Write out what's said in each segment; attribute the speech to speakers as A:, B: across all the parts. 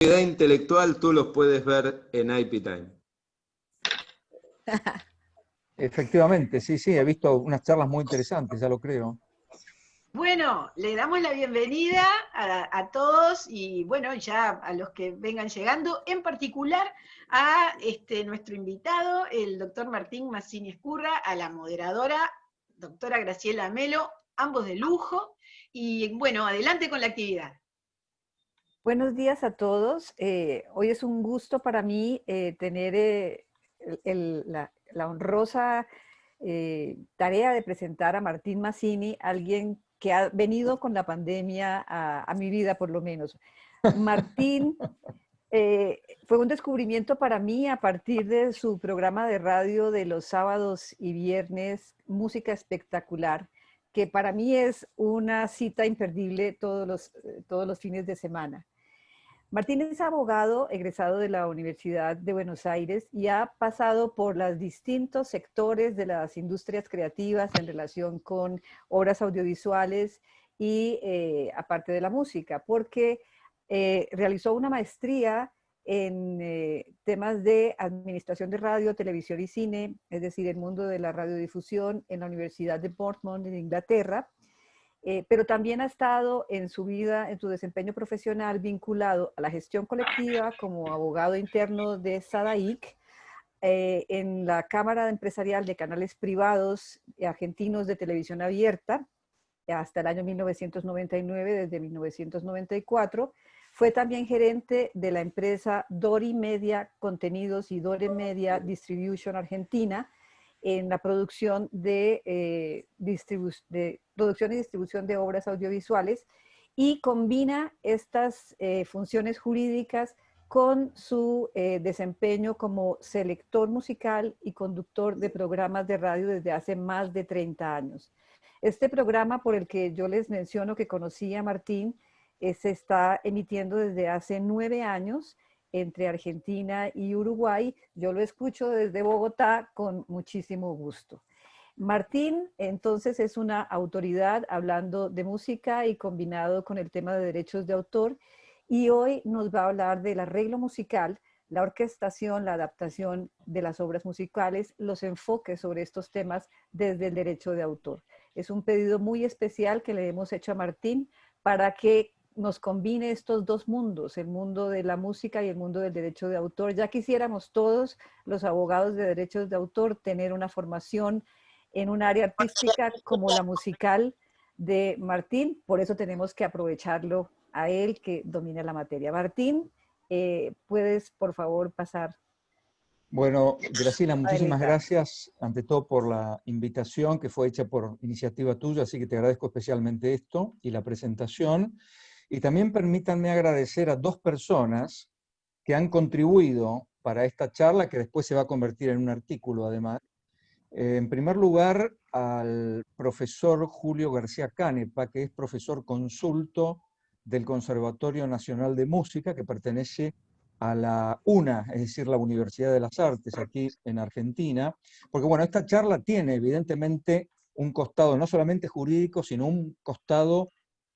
A: Propiedad intelectual tú los puedes ver en IP Time.
B: Efectivamente, sí, sí, he visto unas charlas muy interesantes, ya lo creo.
C: Bueno, le damos la bienvenida a todos y bueno, ya a los que vengan llegando, en particular a nuestro invitado, el doctor Martín Mazzini Escurra, a la moderadora, doctora Graciela Melo, ambos de lujo, y bueno, adelante con la actividad.
D: Buenos días a todos. Hoy es un gusto para mí tener la honrosa tarea de presentar a Martín Mazzini, alguien que ha venido con la pandemia a mi vida por lo menos. Martín fue un descubrimiento para mí a partir de su programa de radio de los sábados y viernes, Música Espectacular, que para mí es una cita imperdible todos los fines de semana. Martín es abogado egresado de la Universidad de Buenos Aires y ha pasado por los distintos sectores de las industrias creativas en relación con obras audiovisuales y aparte de la música, porque realizó una maestría en temas de administración de radio, televisión y cine, es decir, el mundo de la radiodifusión en la Universidad de Portsmouth en Inglaterra. Pero también ha estado en su vida, en su desempeño profesional vinculado a la gestión colectiva como abogado interno de SADAIC, en la Cámara Empresarial de Canales Privados Argentinos de Televisión Abierta, hasta el año 1999, desde 1994. Fue también gerente de la empresa Dori Media Contenidos y Dori Media Distribution Argentina, en la producción producción y distribución de obras audiovisuales, y combina estas funciones jurídicas con su desempeño como selector musical y conductor de programas de radio desde hace más de 30 años. Este programa por el que yo les menciono que conocí a Martín se está emitiendo desde hace 9 años entre Argentina y Uruguay. Yo lo escucho desde Bogotá con muchísimo gusto. Martín, entonces, es una autoridad hablando de música y combinado con el tema de derechos de autor, y hoy nos va a hablar del arreglo musical, la orquestación, la adaptación de las obras musicales, los enfoques sobre estos temas desde el derecho de autor. Es un pedido muy especial que le hemos hecho a Martín para que nos combine estos dos mundos, el mundo de la música y el mundo del derecho de autor. Ya quisiéramos todos los abogados de derechos de autor tener una formación en un área artística como la musical de Martín, por eso tenemos que aprovecharlo a él que domina la materia. Martín, ¿puedes por favor pasar?
B: Bueno, Graciela, muchísimas gracias ante todo por la invitación que fue hecha por iniciativa tuya, así que te agradezco especialmente esto y la presentación. Y también permítanme agradecer a dos personas que han contribuido para esta charla, que después se va a convertir en un artículo además. En primer lugar, al profesor Julio García Canepa, que es profesor consulto del Conservatorio Nacional de Música, que pertenece a la UNA, es decir, la Universidad de las Artes, aquí en Argentina. Porque bueno, esta charla tiene evidentemente un costado no solamente jurídico, sino un costado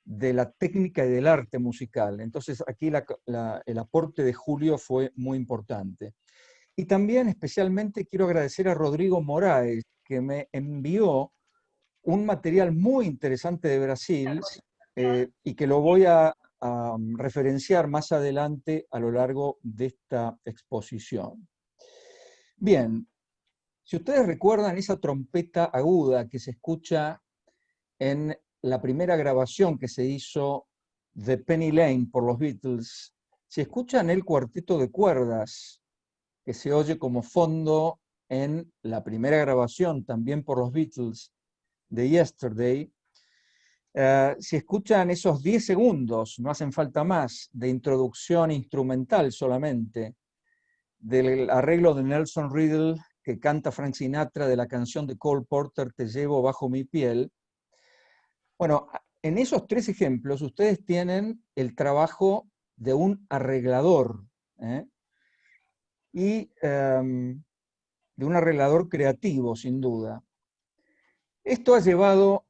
B: de la técnica y del arte musical. Entonces aquí el aporte de Julio fue muy importante. Y también especialmente quiero agradecer a Rodrigo Moraes, que me envió un material muy interesante de Brasil y que lo voy a referenciar más adelante a lo largo de esta exposición. Bien, si ustedes recuerdan esa trompeta aguda que se escucha en la primera grabación que se hizo de Penny Lane por los Beatles, si escuchan el cuarteto de cuerdas que se oye como fondo en la primera grabación también por los Beatles de Yesterday, si escuchan esos 10 segundos, no hacen falta más, de introducción instrumental solamente, del arreglo de Nelson Riddle que canta Frank Sinatra de la canción de Cole Porter, Te llevo bajo mi piel. Bueno, en esos 3 ejemplos ustedes tienen el trabajo de un arreglador, y de un arreglador creativo, sin duda. Esto ha llevado,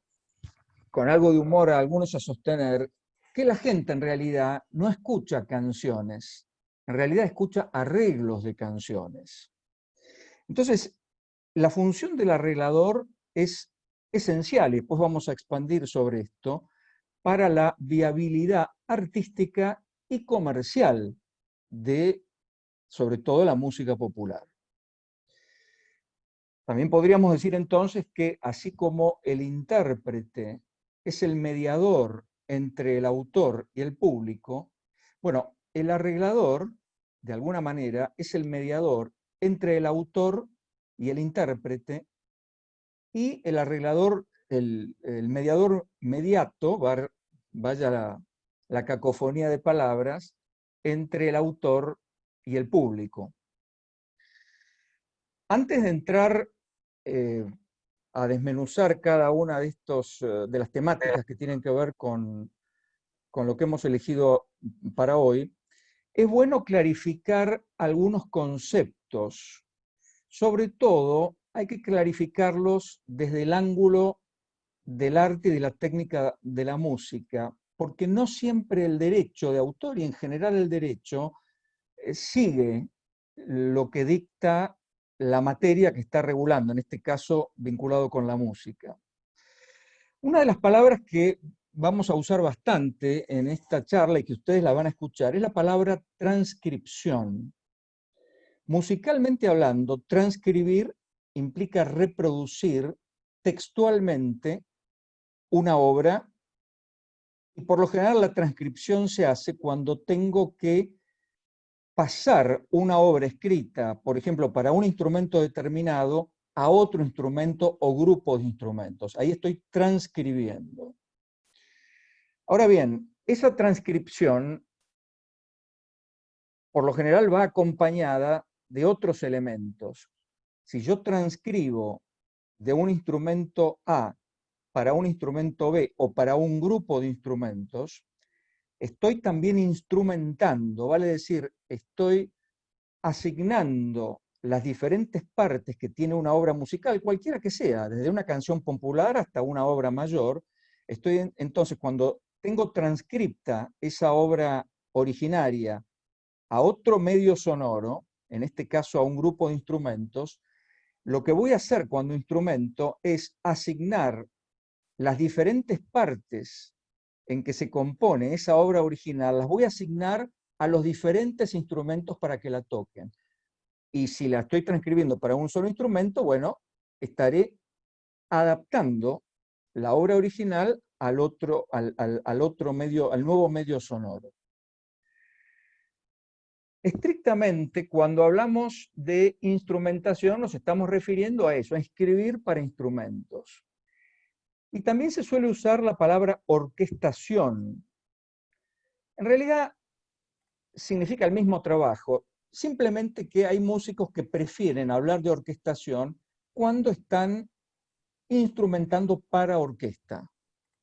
B: con algo de humor, a algunos a sostener que la gente en realidad no escucha canciones, en realidad escucha arreglos de canciones. Entonces, la función del arreglador es esencial, y después vamos a expandir sobre esto, para la viabilidad artística y comercial de, sobre todo, la música popular. También podríamos decir entonces que así como el intérprete es el mediador entre el autor y el público, bueno, el arreglador, de alguna manera, es el mediador entre el autor y el intérprete, y el arreglador, el mediador mediato, vaya la cacofonía de palabras, entre el autor y el público. Antes de entrar a desmenuzar cada una de las temáticas que tienen que ver con lo que hemos elegido para hoy, es bueno clarificar algunos conceptos. Sobre todo, hay que clarificarlos desde el ángulo del arte y de la técnica de la música, porque no siempre el derecho de autor y en general el derecho sigue lo que dicta la materia que está regulando, en este caso vinculado con la música. Una de las palabras que vamos a usar bastante en esta charla y que ustedes la van a escuchar es la palabra transcripción. Musicalmente hablando, transcribir implica reproducir textualmente una obra, y por lo general la transcripción se hace cuando tengo que pasar una obra escrita, por ejemplo, para un instrumento determinado, a otro instrumento o grupo de instrumentos. Ahí estoy transcribiendo. Ahora bien, esa transcripción por lo general va acompañada de otros elementos. Si yo transcribo de un instrumento A para un instrumento B o para un grupo de instrumentos, estoy también instrumentando, vale decir, estoy asignando las diferentes partes que tiene una obra musical, cualquiera que sea, desde una canción popular hasta una obra mayor. Entonces, cuando tengo transcripta esa obra originaria a otro medio sonoro, en este caso a un grupo de instrumentos, lo que voy a hacer cuando instrumento es asignar las diferentes partes en que se compone esa obra original, las voy a asignar a los diferentes instrumentos para que la toquen. Y si la estoy transcribiendo para un solo instrumento, bueno, estaré adaptando la obra original al nuevo medio sonoro. Estrictamente, cuando hablamos de instrumentación, nos estamos refiriendo a eso, a escribir para instrumentos. Y también se suele usar la palabra orquestación. En realidad, significa el mismo trabajo, simplemente que hay músicos que prefieren hablar de orquestación cuando están instrumentando para orquesta.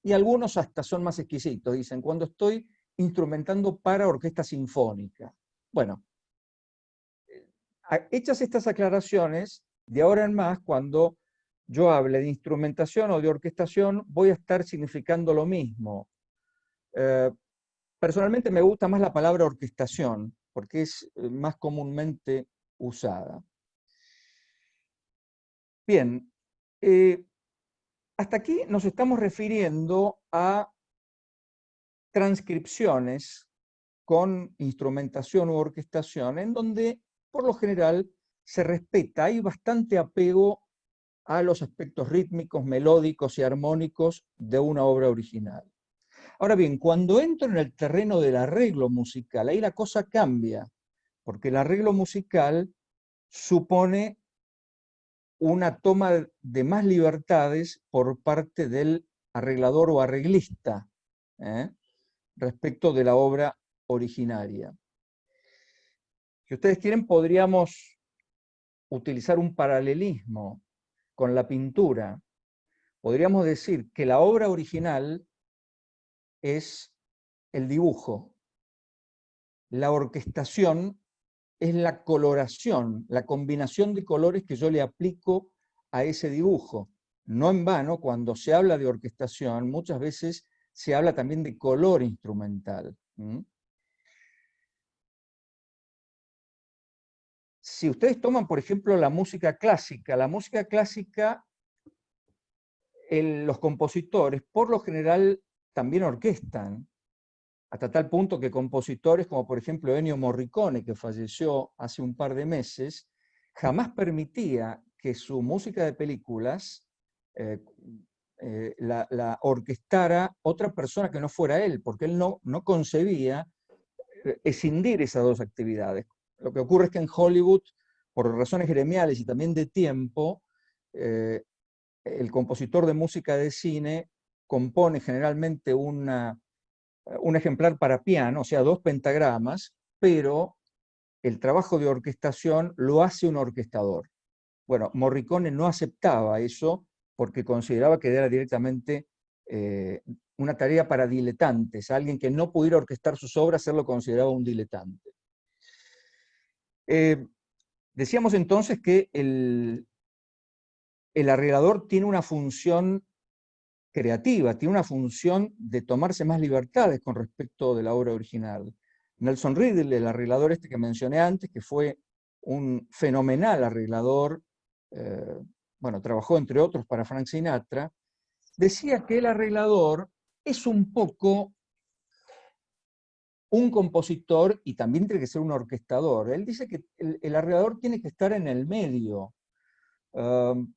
B: Y algunos hasta son más exquisitos, dicen, cuando estoy instrumentando para orquesta sinfónica. Bueno, hechas estas aclaraciones, de ahora en más, cuando yo hable de instrumentación o de orquestación, voy a estar significando lo mismo. Personalmente me gusta más la palabra orquestación, porque es más comúnmente usada. Bien, hasta aquí nos estamos refiriendo a transcripciones con instrumentación u orquestación, en donde por lo general se respeta, hay bastante apego a los aspectos rítmicos, melódicos y armónicos de una obra original. Ahora bien, cuando entro en el terreno del arreglo musical, ahí la cosa cambia, porque el arreglo musical supone una toma de más libertades por parte del arreglador o arreglista respecto de la obra originaria. Si ustedes quieren, podríamos utilizar un paralelismo con la pintura. Podríamos decir que la obra original es el dibujo, la orquestación es la coloración, la combinación de colores que yo le aplico a ese dibujo. No en vano, cuando se habla de orquestación, muchas veces se habla también de color instrumental. Si ustedes toman, por ejemplo, la música clásica, los compositores por lo general también orquestan, hasta tal punto que compositores como por ejemplo Ennio Morricone, que falleció hace un par de meses, jamás permitía que su música de películas la orquestara otra persona que no fuera él, porque él no concebía escindir esas dos actividades. Lo que ocurre es que en Hollywood, por razones gremiales y también de tiempo, el compositor de música de cine compone generalmente un ejemplar para piano, o sea, 2 pentagramas, pero el trabajo de orquestación lo hace un orquestador. Bueno, Morricone no aceptaba eso porque consideraba que era directamente una tarea para diletantes. Alguien que no pudiera orquestar sus obras, él lo consideraba un diletante. Decíamos entonces que el arreglador tiene una función creativa, tiene una función de tomarse más libertades con respecto de la obra original. Nelson Riddle, el arreglador este que mencioné antes, que fue un fenomenal arreglador, bueno, trabajó entre otros para Frank Sinatra, decía que el arreglador es un poco un compositor y también tiene que ser un orquestador. Él dice que el arreglador tiene que estar en el medio,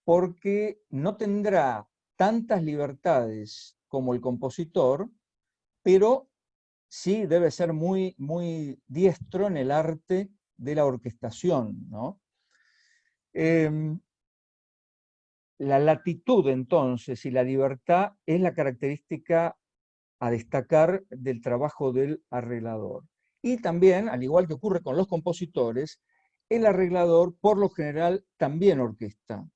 B: porque no tendrá tantas libertades como el compositor, pero sí debe ser muy, muy diestro en el arte de la orquestación, ¿no? La latitud, entonces, y la libertad es la característica a destacar del trabajo del arreglador. Y también, al igual que ocurre con los compositores, el arreglador, por lo general, también orquesta.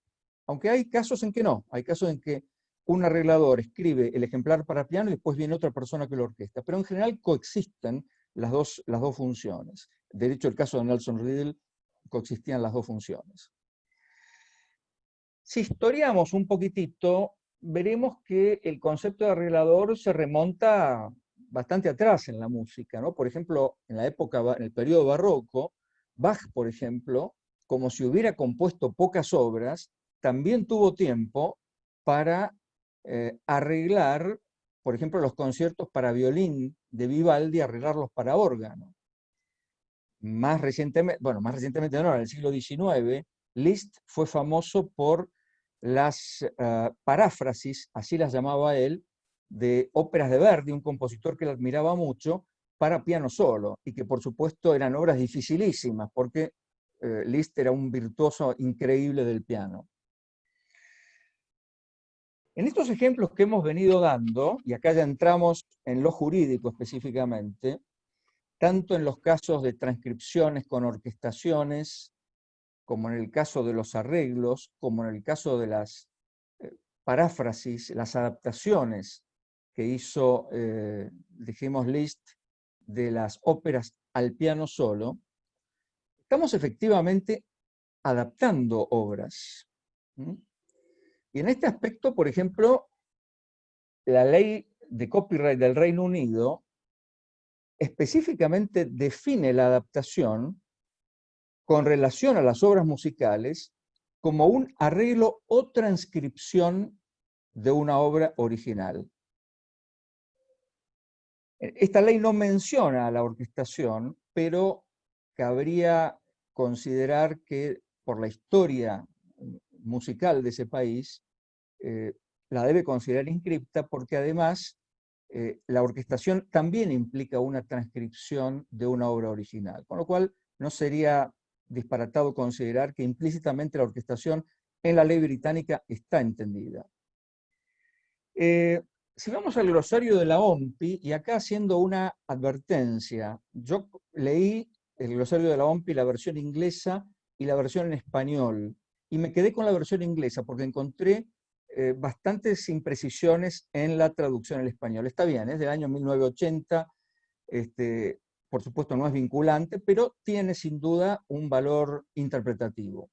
B: Aunque hay casos en que no, hay casos en que un arreglador escribe el ejemplar para piano y después viene otra persona que lo orquesta, pero en general coexisten las dos funciones. De hecho, el caso de Nelson Riddle, coexistían las dos funciones. Si historiamos un poquitito, veremos que el concepto de arreglador se remonta bastante atrás en la música, ¿no? Por ejemplo, en el periodo barroco, Bach, por ejemplo, como si hubiera compuesto pocas obras, también tuvo tiempo para arreglar, por ejemplo, los conciertos para violín de Vivaldi, arreglarlos para órgano. Más recientemente no, en el siglo XIX, Liszt fue famoso por las paráfrasis, así las llamaba él, de óperas de Verdi, un compositor que él admiraba mucho, para piano solo, y que por supuesto eran obras dificilísimas, porque Liszt era un virtuoso increíble del piano. En estos ejemplos que hemos venido dando, y acá ya entramos en lo jurídico específicamente, tanto en los casos de transcripciones con orquestaciones, como en el caso de los arreglos, como en el caso de las paráfrasis, las adaptaciones que hizo, dijimos, Liszt de las óperas al piano solo, estamos efectivamente adaptando obras. Y en este aspecto, por ejemplo, la ley de copyright del Reino Unido específicamente define la adaptación con relación a las obras musicales como un arreglo o transcripción de una obra original. Esta ley no menciona a la orquestación, pero cabría considerar que por la historia musical de ese país, la debe considerar inscripta porque además la orquestación también implica una transcripción de una obra original, con lo cual no sería disparatado considerar que implícitamente la orquestación en la ley británica está entendida. Si vamos al glosario de la OMPI, y acá haciendo una advertencia, yo leí el glosario de la OMPI, la versión inglesa y la versión en español, y me quedé con la versión inglesa porque encontré bastantes imprecisiones en la traducción al español. Está bien, es del año 1980, por supuesto no es vinculante, pero tiene sin duda un valor interpretativo.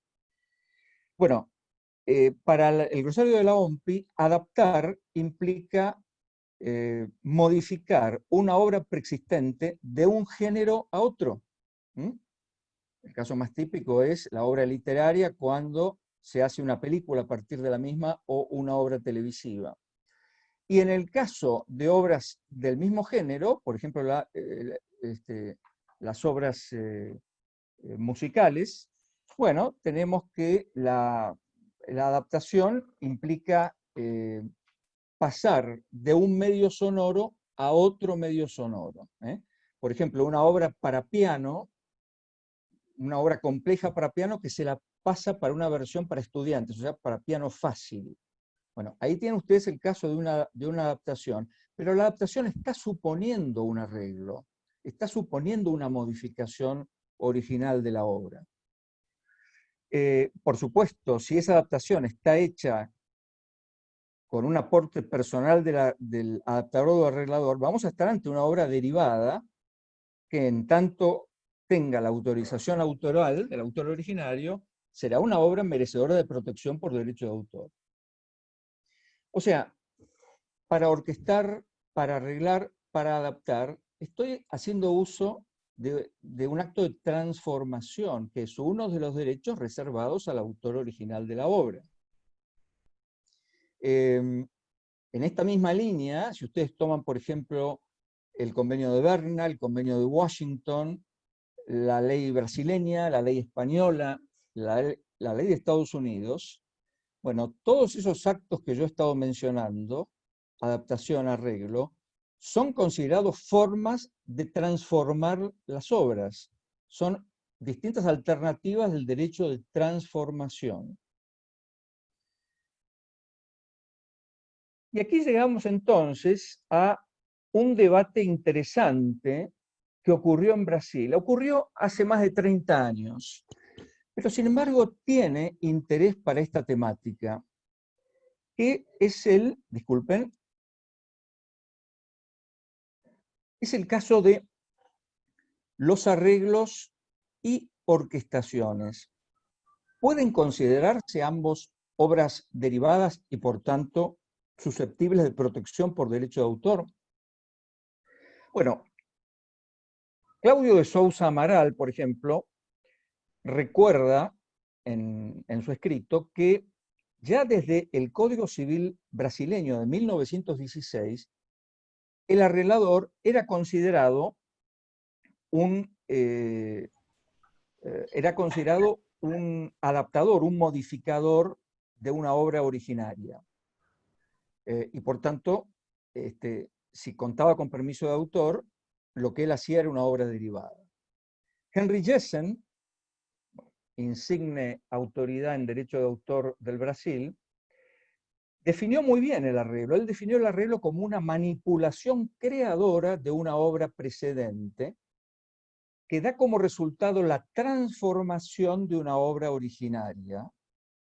B: Bueno, para el glosario de la OMPI, adaptar implica modificar una obra preexistente de un género a otro. El caso más típico es la obra literaria cuando se hace una película a partir de la misma o una obra televisiva. Y en el caso de obras del mismo género, por ejemplo, las obras musicales, bueno, tenemos que la adaptación implica pasar de un medio sonoro a otro medio sonoro. Por ejemplo, una obra para piano, una obra compleja para piano que se la pasa para una versión para estudiantes, o sea, para piano fácil. Bueno, ahí tienen ustedes el caso de una adaptación, pero la adaptación está suponiendo un arreglo, está suponiendo una modificación original de la obra. Por supuesto, si esa adaptación está hecha con un aporte personal del adaptador o arreglador, vamos a estar ante una obra derivada que en tanto tenga la autorización autoral del autor originario, será una obra merecedora de protección por derecho de autor. O sea, para orquestar, para arreglar, para adaptar, estoy haciendo uso de un acto de transformación, que es uno de los derechos reservados al autor original de la obra. En esta misma línea, si ustedes toman, por ejemplo, el convenio de Berna, el convenio de Washington, la ley brasileña, la ley española, la ley de Estados Unidos, bueno, todos esos actos que yo he estado mencionando, adaptación, arreglo, son considerados formas de transformar las obras. Son distintas alternativas del derecho de transformación. Y aquí llegamos entonces a un debate interesante que ocurrió en Brasil. Ocurrió hace más de 30 años, pero sin embargo tiene interés para esta temática, que es es el caso de los arreglos y orquestaciones. ¿Pueden considerarse ambos obras derivadas y por tanto susceptibles de protección por derecho de autor? Bueno, Claudio de Sousa Amaral, por ejemplo, recuerda en su escrito que ya desde el Código Civil brasileño de 1916, el arreglador era considerado un adaptador, un modificador de una obra originaria. Y por tanto, si contaba con permiso de autor, lo que él hacía era una obra derivada. Henry Jessen, insigne autoridad en derecho de autor del Brasil, definió muy bien el arreglo. Él definió el arreglo como una manipulación creadora de una obra precedente que da como resultado la transformación de una obra originaria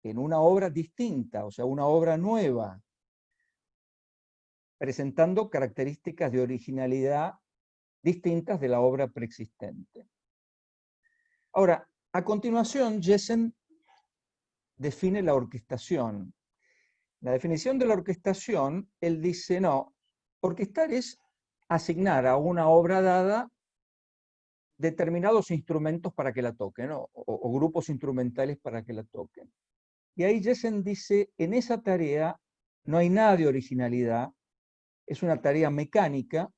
B: en una obra distinta, o sea, una obra nueva, presentando características de originalidad distintas de la obra preexistente. Ahora, a continuación, Jessen define la orquestación. La definición de la orquestación, él dice, no, orquestar es asignar a una obra dada determinados instrumentos para que la toquen, ¿no? o grupos instrumentales para que la toquen. Y ahí Jessen dice, en esa tarea no hay nada de originalidad, es una tarea mecánica,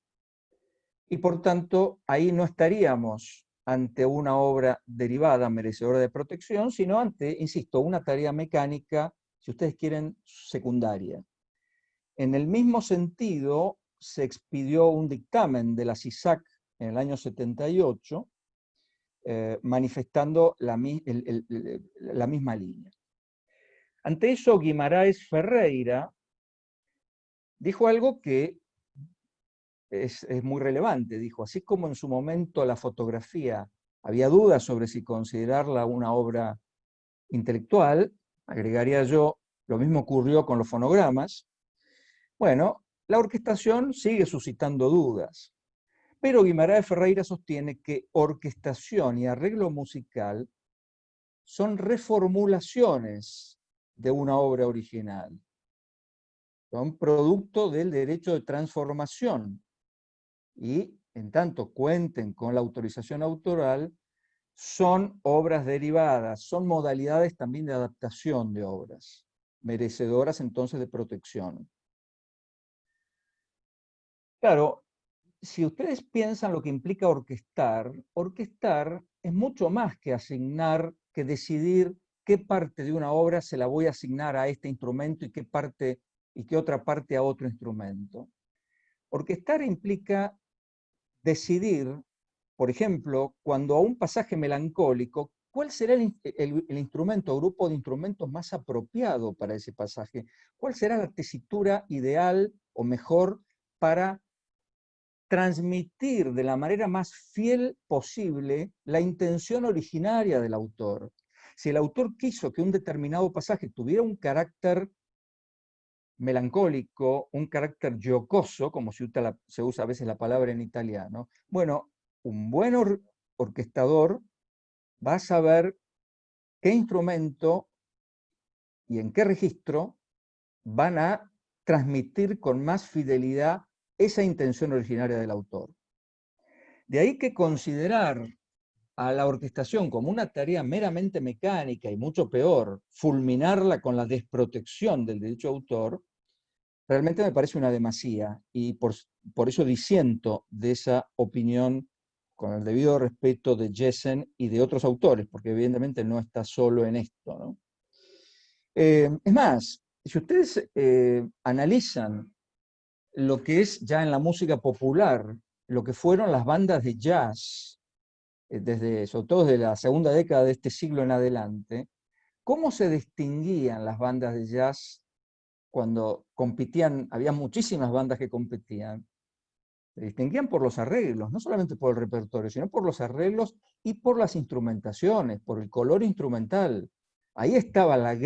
B: y por tanto ahí no estaríamos ante una obra derivada merecedora de protección, sino ante, insisto, una tarea mecánica, si ustedes quieren, secundaria. En el mismo sentido, se expidió un dictamen de la CISAC en el año 78, manifestando la misma línea. Ante eso, Guimarães Ferreira dijo algo que es muy relevante. Dijo, así como en su momento la fotografía había dudas sobre si considerarla una obra intelectual, agregaría yo, lo mismo ocurrió con los fonogramas. Bueno, la orquestación sigue suscitando dudas. Pero Guimarães Ferreira sostiene que orquestación y arreglo musical son reformulaciones de una obra original. son producto del derecho de transformación y, en tanto cuenten con la autorización autoral, son obras derivadas, son modalidades también de adaptación de obras, merecedoras entonces de protección. Claro, si ustedes piensan lo que implica orquestar, orquestar es mucho más que asignar, que decidir qué parte de una obra se la voy a asignar a este instrumento y qué parte y qué otra parte a otro instrumento. Orquestar implica decidir, por ejemplo, cuando a un pasaje melancólico, ¿cuál será el instrumento o grupo de instrumentos más apropiado para ese pasaje? ¿Cuál será la tesitura ideal o mejor para transmitir de la manera más fiel posible la intención originaria del autor? Si el autor quiso que un determinado pasaje tuviera un carácter melancólico, un carácter jocoso, como se usa a veces la palabra en italiano, bueno, un buen orquestador va a saber qué instrumento y en qué registro van a transmitir con más fidelidad esa intención originaria del autor. De ahí que considerar a la orquestación como una tarea meramente mecánica y mucho peor, fulminarla con la desprotección del derecho de autor, realmente me parece una demasía y por eso disiento de esa opinión con el debido respeto de Jessen y de otros autores, porque evidentemente no está solo en esto, ¿no? Es más, si ustedes analizan lo que es ya en la música popular, lo que fueron las bandas de jazz, sobre todo desde la segunda década de este siglo en adelante, ¿cómo se distinguían las bandas de jazz cuando competían? Había muchísimas bandas que competían. Se distinguían por los arreglos, no solamente por el repertorio, sino por los arreglos y por las instrumentaciones, por el color instrumental. Ahí estaba el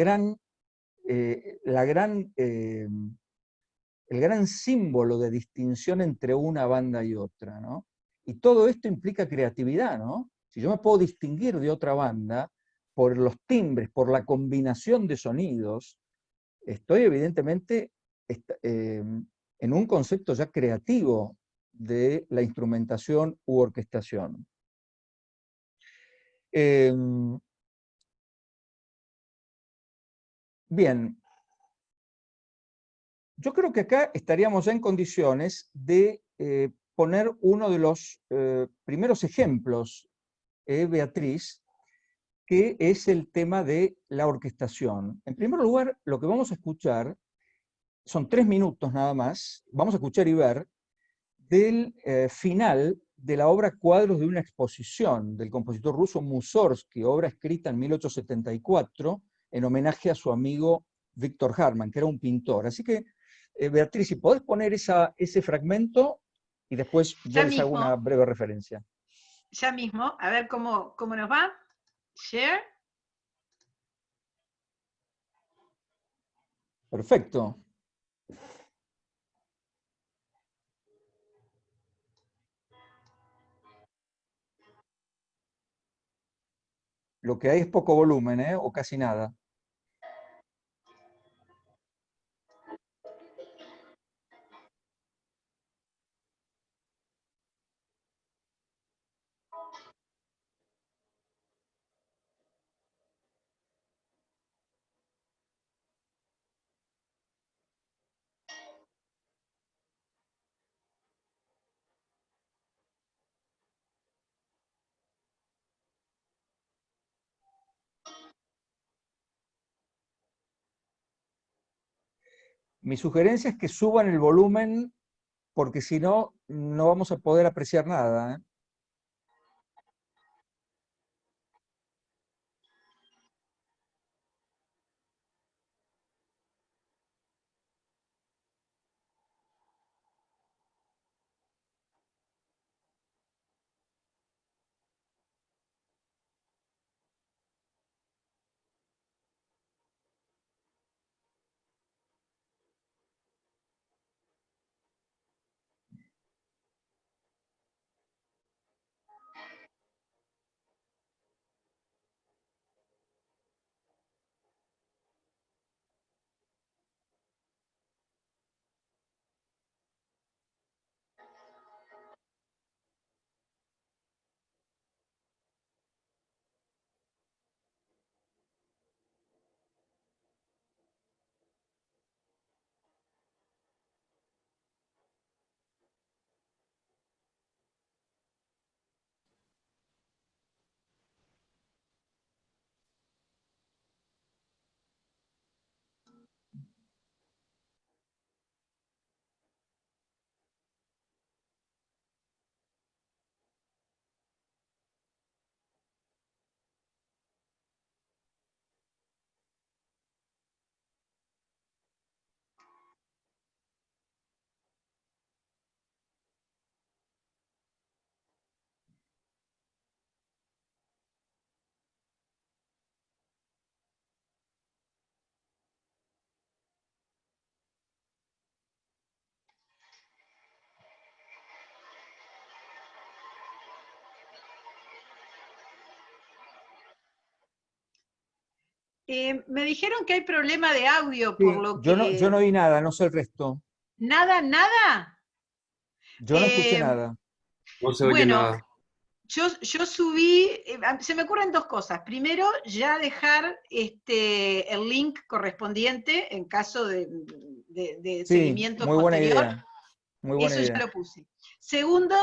B: gran símbolo de distinción entre una banda y otra, ¿no? Y todo esto implica creatividad, ¿no? Si yo me puedo distinguir de otra banda por los timbres, por la combinación de sonidos, estoy evidentemente en un concepto ya creativo de la instrumentación u orquestación. Bien, yo creo que acá estaríamos ya en condiciones de poner uno de los primeros ejemplos, Beatriz, que es el tema de la orquestación. En primer lugar, lo que vamos a escuchar son 3 minutos nada más, vamos a escuchar y ver del final de la obra Cuadros de una exposición del compositor ruso Mussorgsky, obra escrita en 1874 en homenaje a su amigo Víctor Hartmann, que era un pintor. Así que, Beatriz, si podés poner ese fragmento y después yo
C: Ya
B: les hago una
C: mismo,
B: breve referencia.
C: ya mismo, a ver cómo nos va. Share.
B: Perfecto. Lo que hay es poco volumen, ¿eh? O casi nada. Mi sugerencia es que suban el volumen porque si no, no vamos a poder apreciar nada, ¿eh?
C: Me dijeron que hay problema de audio,
B: Sí,
C: por lo
B: yo
C: que...
B: no oí nada, no sé el resto.
C: ¿Nada, nada?
B: Yo no escuché
C: Eh,
B: nada.
A: No se oye
C: bueno,
A: nada.
C: yo subí, se me ocurren dos cosas. Primero, ya dejar el link correspondiente en caso de
B: Sí,
C: seguimiento
B: muy buena
C: posterior.
B: idea. Muy buena
C: Eso ya
B: idea.
C: lo puse. Segundo,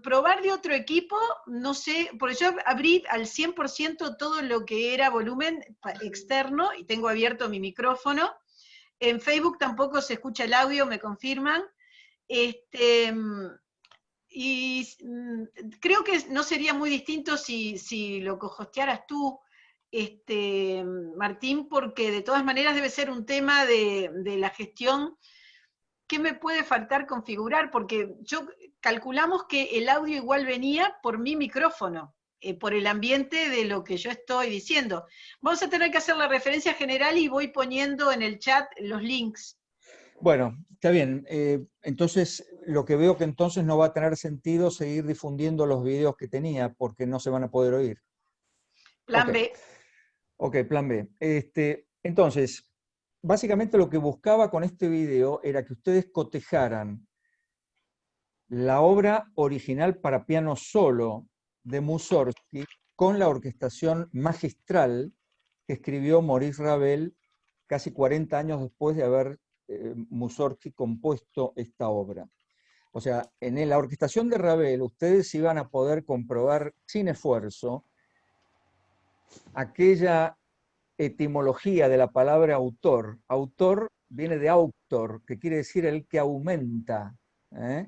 C: probar de otro equipo, no sé, porque yo abrí al 100% todo lo que era volumen externo y tengo abierto mi micrófono. En Facebook tampoco se escucha el audio, me confirman. Este, y creo que no sería muy distinto si lo hostearas tú, Martín, porque de todas maneras debe ser un tema de la gestión. ¿Qué me puede faltar configurar? Porque calculamos que el audio igual venía por mi micrófono, por el ambiente de lo que yo estoy diciendo. Vamos a tener que hacer la referencia general y voy poniendo en el chat los links.
B: Bueno, está bien. Entonces, lo que veo que entonces no va a tener sentido seguir difundiendo los videos que tenía porque no se van a poder oír.
C: Plan
B: Ok.
C: B.
B: Ok, plan B. Entonces, básicamente lo que buscaba con este video era que ustedes cotejaran la obra original para piano solo de Mussorgsky con la orquestación magistral que escribió Maurice Ravel casi 40 años después de haber Mussorgsky compuesto esta obra. O sea, en la orquestación de Ravel ustedes iban a poder comprobar sin esfuerzo aquella etimología de la palabra autor. Autor viene de auctor, que quiere decir el que aumenta. ¿eh?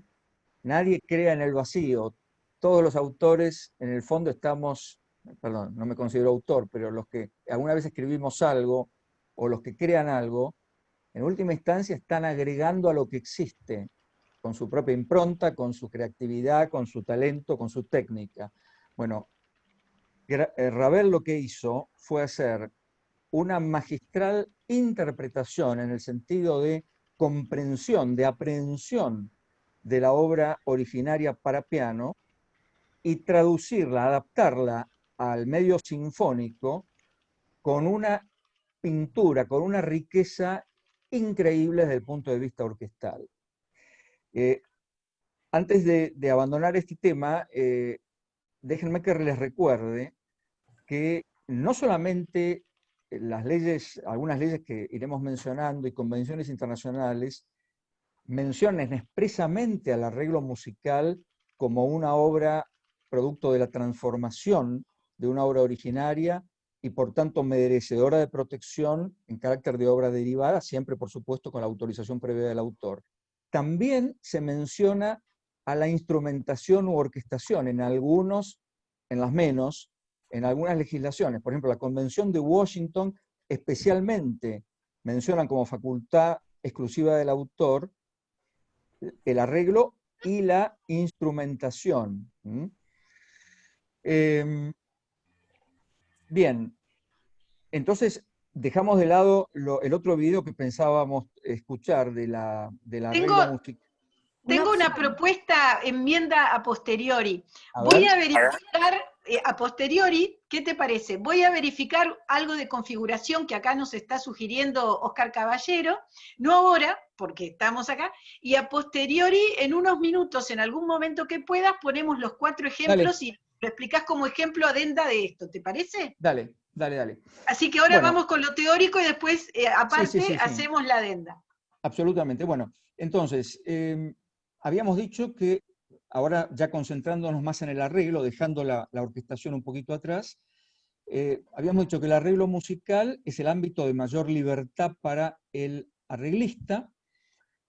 B: Nadie crea en el vacío. Todos los autores, en el fondo, estamos, perdón, no me considero autor, pero los que alguna vez escribimos algo o los que crean algo, en última instancia están agregando a lo que existe, con su propia impronta, con su creatividad, con su talento, con su técnica. Bueno, Ravel lo que hizo fue hacer una magistral interpretación en el sentido de comprensión, de aprehensión de la obra originaria para piano y traducirla, adaptarla al medio sinfónico con una pintura, con una riqueza increíble desde el punto de vista orquestal. Antes de abandonar este tema, déjenme que les recuerde que no solamente las leyes, algunas leyes que iremos mencionando y convenciones internacionales mencionan expresamente al arreglo musical como una obra producto de la transformación de una obra originaria y por tanto merecedora de protección en carácter de obra derivada, siempre por supuesto con la autorización previa del autor. También se menciona a la instrumentación u orquestación en algunos, en las menos, en algunas legislaciones. Por ejemplo, la Convención de Washington especialmente mencionan como facultad exclusiva del autor el arreglo y la instrumentación. Bien, entonces dejamos de lado el otro video que pensábamos escuchar del arreglo musical.
C: Tengo una propuesta, enmienda a posteriori.
B: A
C: Voy
B: ver.
C: a verificar a posteriori, ¿qué te parece? Voy a verificar algo de configuración que acá nos está sugiriendo Oscar Caballero, no ahora, porque estamos acá, y a posteriori, en unos minutos, en algún momento que puedas, ponemos los 4 ejemplos. Dale. Y lo explicás como ejemplo adenda de esto, ¿te parece?
B: Dale, dale, dale.
C: Así que ahora vamos con lo teórico y después, aparte, sí. Hacemos la adenda.
B: Absolutamente. Bueno, entonces, habíamos dicho que, ahora ya concentrándonos más en el arreglo, dejando la orquestación un poquito atrás, habíamos dicho que el arreglo musical es el ámbito de mayor libertad para el arreglista.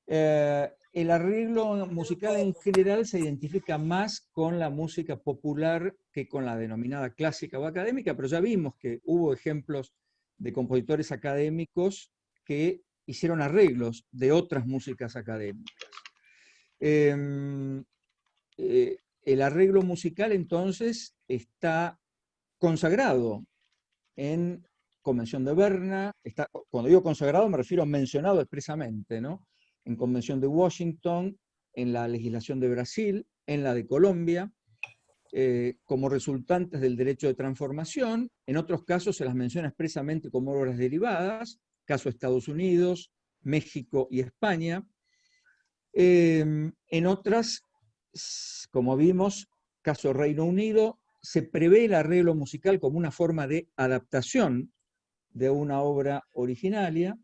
B: El arreglo musical en general se identifica más con la música popular que con la denominada clásica o académica, pero ya vimos que hubo ejemplos de compositores académicos que hicieron arreglos de otras músicas académicas. El arreglo musical entonces está consagrado en Convención de Berna, cuando digo consagrado me refiero a mencionado expresamente, ¿no? En Convención de Washington, en la legislación de Brasil, en la de Colombia, como resultantes del derecho de transformación. En otros casos se las menciona expresamente como obras derivadas, caso Estados Unidos, México y España. En otras, como vimos, caso Reino Unido, se prevé el arreglo musical como una forma de adaptación de una obra originaria.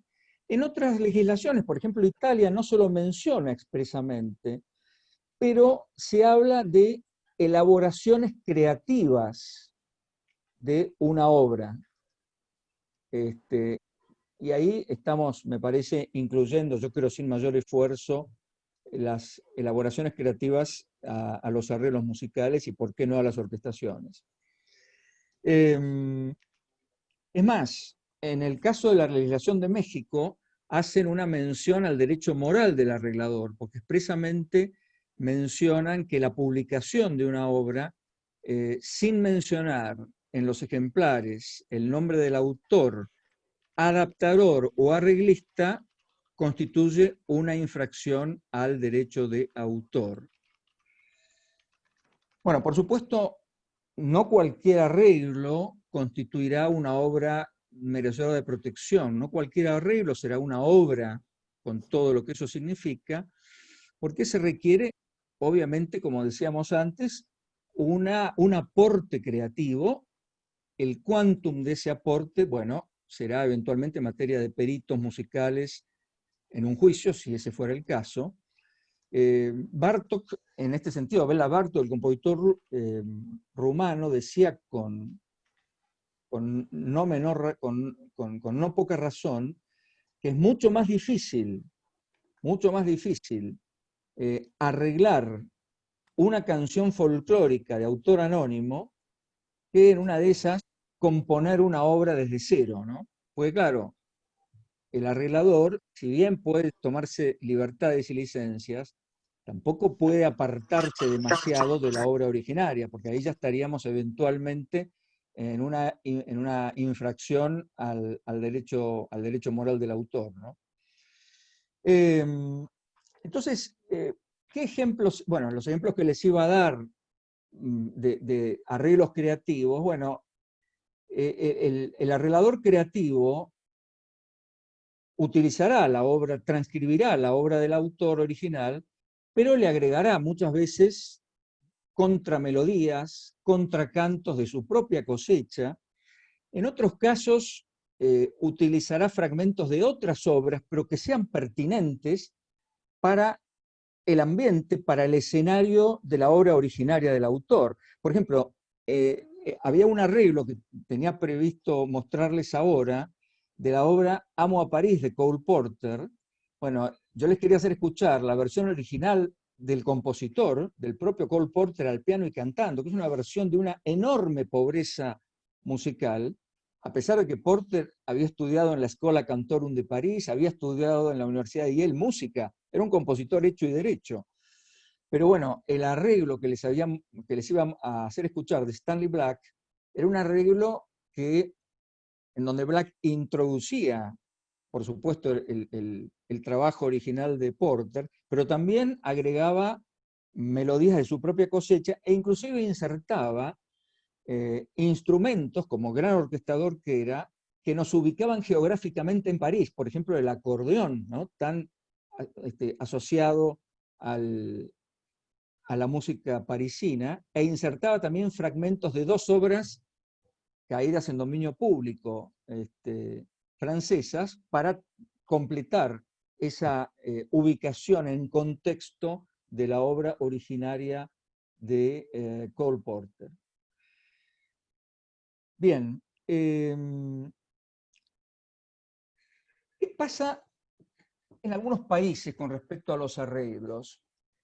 B: En otras legislaciones, por ejemplo, Italia no se lo menciona expresamente, pero se habla de elaboraciones creativas de una obra. Y ahí estamos, me parece, incluyendo, yo creo sin mayor esfuerzo, las elaboraciones creativas a los arreglos musicales y por qué no a las orquestaciones. Es más, en el caso de la legislación de México, hacen una mención al derecho moral del arreglador, porque expresamente mencionan que la publicación de una obra, sin mencionar en los ejemplares el nombre del autor, adaptador o arreglista, constituye una infracción al derecho de autor. Bueno, por supuesto, no cualquier arreglo constituirá una obra merecedora de protección, no cualquier arreglo será una obra con todo lo que eso significa, porque se requiere, obviamente, como decíamos antes, un aporte creativo. El quantum de ese aporte, bueno, será eventualmente materia de peritos musicales en un juicio, si ese fuera el caso. Bartók, en este sentido, Béla Bartók, el compositor rumano, decía con no poca razón, que es mucho más difícil arreglar una canción folclórica de autor anónimo que en una de esas componer una obra desde cero, ¿no? Porque claro, el arreglador, si bien puede tomarse libertades y licencias, tampoco puede apartarse demasiado de la obra originaria, porque ahí ya estaríamos eventualmente en una infracción al derecho moral del autor, ¿no? Entonces, ¿qué ejemplos? Bueno, los ejemplos que les iba a dar de arreglos creativos, bueno, el arreglador creativo utilizará la obra, transcribirá la obra del autor original, pero le agregará muchas veces contramelodías, contracantos de su propia cosecha. En otros casos, utilizará fragmentos de otras obras, pero que sean pertinentes para el ambiente, para el escenario de la obra originaria del autor. Por ejemplo, había un arreglo que tenía previsto mostrarles ahora, de la obra Amo a París de Cole Porter. Bueno, yo les quería hacer escuchar la versión original del compositor, del propio Cole Porter al piano y cantando, que es una versión de una enorme pobreza musical, a pesar de que Porter había estudiado en la Escola Cantorum de París, había estudiado en la Universidad de Yale música, era un compositor hecho y derecho. Pero bueno, el arreglo que les iba a hacer escuchar de Stanley Black era un arreglo en donde Black introducía, por supuesto, el trabajo original de Porter, pero también agregaba melodías de su propia cosecha e inclusive insertaba instrumentos, como gran orquestador que era, que nos ubicaban geográficamente en París, por ejemplo, el acordeón, ¿no? Tan asociado a la música parisina, e insertaba también fragmentos de dos obras caídas en dominio público francesas para completar esa ubicación en contexto de la obra originaria de Cole Porter. Bien, ¿qué pasa en algunos países con respecto a los arreglos?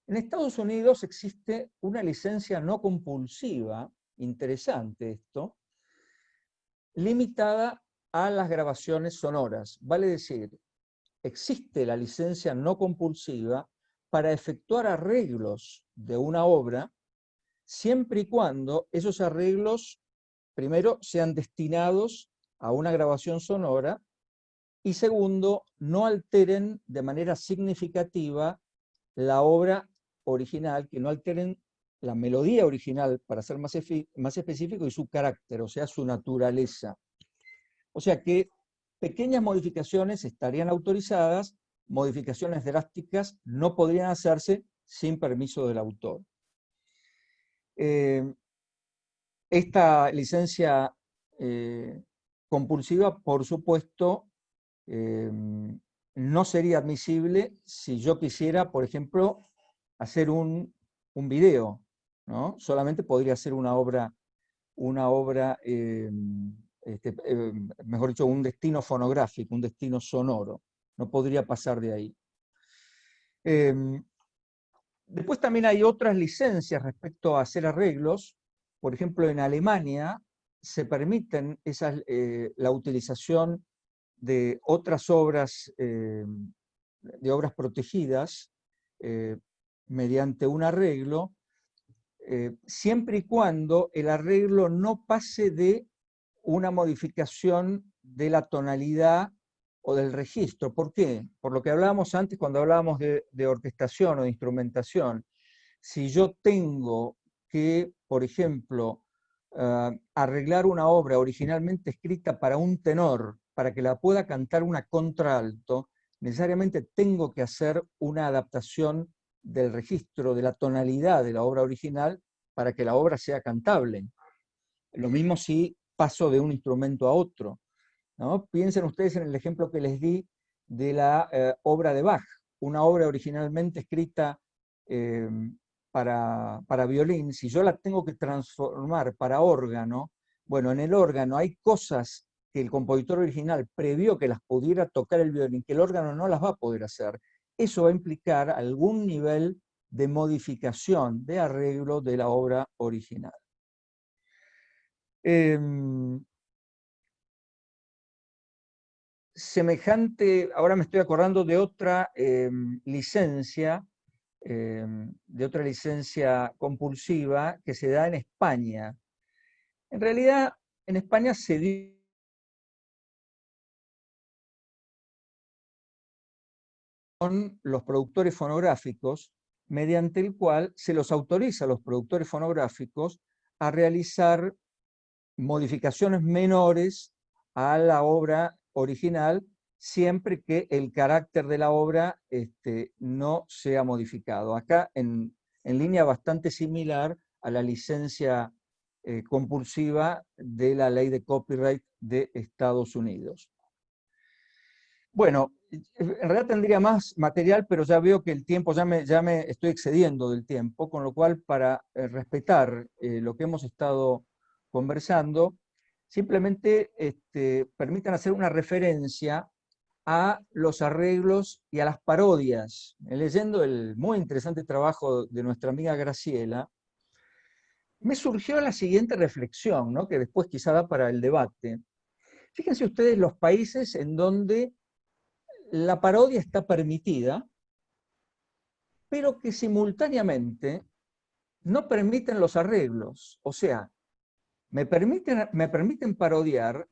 B: En Estados Unidos existe una licencia no compulsiva, interesante esto, limitada a las grabaciones sonoras. Vale decir, existe la licencia no compulsiva para efectuar arreglos de una obra, siempre y cuando esos arreglos, primero, sean destinados a una grabación sonora, y segundo, no alteren de manera significativa la obra original, que no alteren la melodía original, para ser más específico, y su carácter, o sea, su naturaleza. O sea que pequeñas modificaciones estarían autorizadas, modificaciones drásticas no podrían hacerse sin permiso del autor. Esta licencia compulsiva, por supuesto, no sería admisible si yo quisiera, por ejemplo, hacer un video, ¿no? Solamente podría ser una obra mejor dicho, un destino fonográfico, un destino sonoro. No podría pasar de ahí. Después también hay otras licencias respecto a hacer arreglos. Por ejemplo, en Alemania se permiten la utilización de otras obras, de obras protegidas, mediante un arreglo, siempre y cuando el arreglo no pase de una modificación de la tonalidad o del registro. ¿Por qué? Por lo que hablábamos antes cuando hablábamos de orquestación o de instrumentación. Si yo tengo que, por ejemplo, arreglar una obra originalmente escrita para un tenor, para que la pueda cantar una contralto, necesariamente tengo que hacer una adaptación del registro, de la tonalidad de la obra original, para que la obra sea cantable. Lo mismo si paso de un instrumento a otro, ¿no? Piensen ustedes en el ejemplo que les di de la obra de Bach, una obra originalmente escrita para violín. Si yo la tengo que transformar para órgano, bueno, en el órgano hay cosas que el compositor original previó que las pudiera tocar el violín, que el órgano no las va a poder hacer. Eso va a implicar algún nivel de modificación, de arreglo de la obra original. Semejante, ahora me estoy acordando de otra licencia compulsiva que se da en España. En realidad, en España se dio con los productores fonográficos, mediante el cual se los autoriza a los productores fonográficos a realizar modificaciones menores a la obra original, siempre que el carácter de la obra no sea modificado. Acá en línea bastante similar a la licencia compulsiva de la ley de copyright de Estados Unidos. Bueno, en realidad tendría más material, pero ya veo que el tiempo, ya me estoy excediendo del tiempo, con lo cual para respetar lo que hemos estado conversando, simplemente permitan hacer una referencia a los arreglos y a las parodias. Leyendo el muy interesante trabajo de nuestra amiga Graciela, me surgió la siguiente reflexión, ¿no? Que después quizá da para el debate. Fíjense ustedes los países en donde la parodia está permitida, pero que simultáneamente no permiten los arreglos. O sea, me permiten parodiar,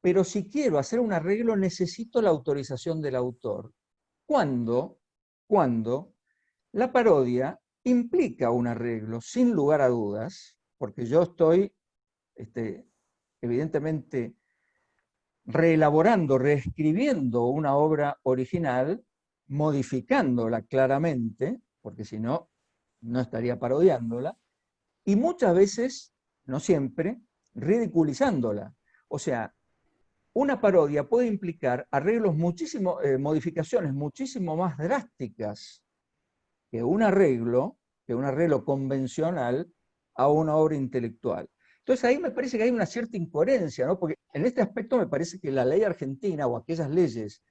B: pero si quiero hacer un arreglo necesito la autorización del autor. ¿Cuándo? Cuando la parodia implica un arreglo, sin lugar a dudas, porque yo estoy evidentemente reelaborando, reescribiendo una obra original, modificándola claramente, porque si no, no estaría parodiándola, y muchas veces, no siempre, ridiculizándola. O sea, una parodia puede implicar arreglos modificaciones muchísimo más drásticas que un arreglo convencional a una obra intelectual. Entonces ahí me parece que hay una cierta incoherencia, ¿no? Porque en este aspecto me parece que la ley argentina o aquellas leyes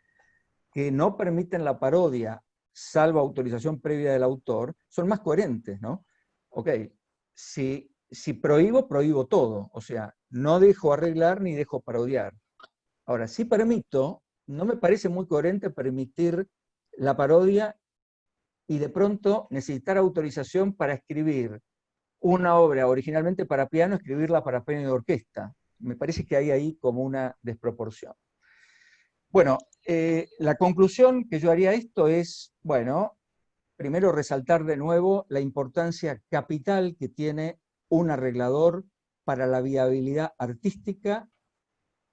B: que no permiten la parodia, salvo autorización previa del autor, son más coherentes, ¿no? Ok, si prohíbo, prohíbo todo, o sea, no dejo arreglar ni dejo parodiar. Ahora, si permito, no me parece muy coherente permitir la parodia y de pronto necesitar autorización para escribir una obra originalmente para piano, escribirla para piano y orquesta. Me parece que hay ahí como una desproporción. Bueno, la conclusión que yo haría a esto es, bueno, primero resaltar de nuevo la importancia capital que tiene un arreglador para la viabilidad artística